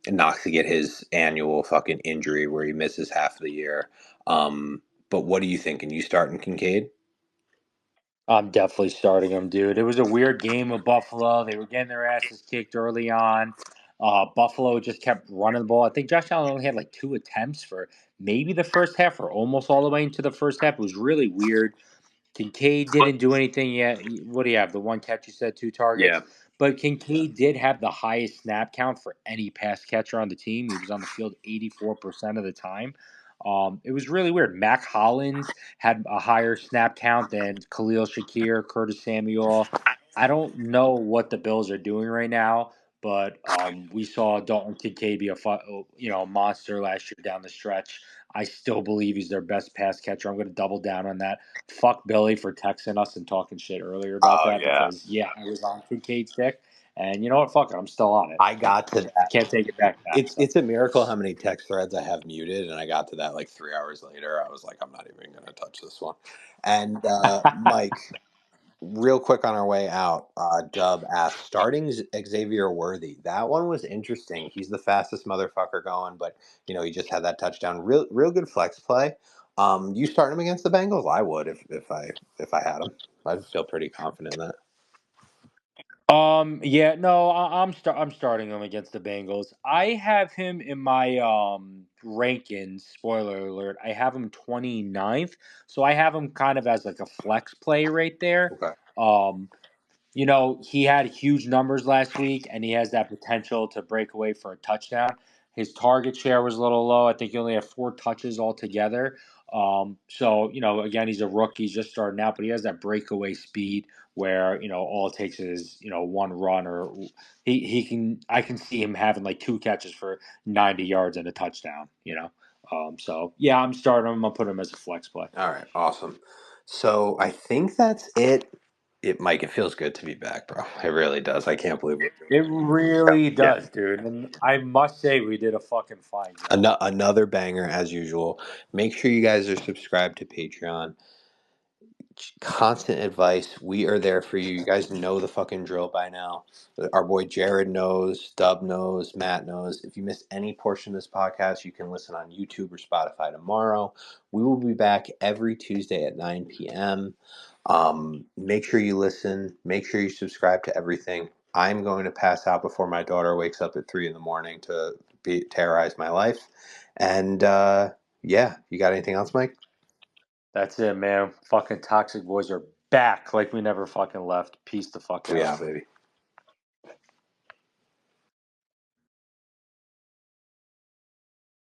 Knox to get his annual fucking injury where he misses half of the year. But what are you thinking? You starting Kincaid?
I'm definitely starting him, dude. It was a weird game with Buffalo. They were getting their asses kicked early on. Buffalo just kept running the ball. I think Josh Allen only had like 2 attempts for maybe the first half or almost all the way into the first half. It was really weird. Kincaid didn't do anything yet. What do you have? The one catch you said, 2 targets.
Yeah.
But Kincaid did have the highest snap count for any pass catcher on the team. He was on the field 84% of the time. It was really weird. Mac Hollins had a higher snap count than Khalil Shakir, Curtis Samuel. I don't know what the Bills are doing right now, but we saw Dalton Kincaid be a monster last year down the stretch. I still believe he's their best pass catcher. I'm going to double down on that. Fuck Billy for texting us and talking shit earlier about
Oh
that
yeah.
because I was on Kincaid's dick, and you know what? Fuck it, I'm still on it.
I got to
I
that.
can't take it back now. So.
It's a miracle how many text threads I have muted, and I got to that like 3 hours later. I was like, I'm not even going to touch this one. And Mike, real quick on our way out, Dub asked, starting Xavier Worthy. That one was interesting. He's the fastest motherfucker going, but he just had that touchdown. Real good flex play. You start him against the Bengals? I would if I had him. I'd feel pretty confident in that.
Yeah, no, I'm starting him against the Bengals. I have him in my rankings. Spoiler alert: I have him 29th, so I have him kind of as like a flex play right there.
Okay.
Um, he had huge numbers last week, and he has that potential to break away for a touchdown. His target share was a little low. I think he only had 4 touches altogether. Again, he's a rookie, he's just starting out, but he has that breakaway speed where all it takes is one run, or he can. I can see him having like 2 catches for 90 yards and a touchdown. I'm starting him. I'll put him as a flex play.
All right, awesome. So I think that's it. Mike, it feels good to be back, bro. It really does. I can't believe we're doing
It really
yeah.
does, dude. And I must say, we did a fucking fine job.
Another banger as usual. Make sure you guys are subscribed to Patreon. Constant advice. We are there for you. You guys know the fucking drill by now. Our boy Jared knows, Dub knows, Matt knows. If you missed any portion of this podcast, you can listen on YouTube or Spotify tomorrow. We will be back every Tuesday at 9 p.m. Make sure you listen. Make sure you subscribe to everything. I'm going to pass out before my daughter wakes up at 3 in the morning to terrorize my life. And you got anything else, Mike?
That's it, man. Fucking Toxic Boys are back like we never fucking left. Peace the fuck
We
out.
out, baby.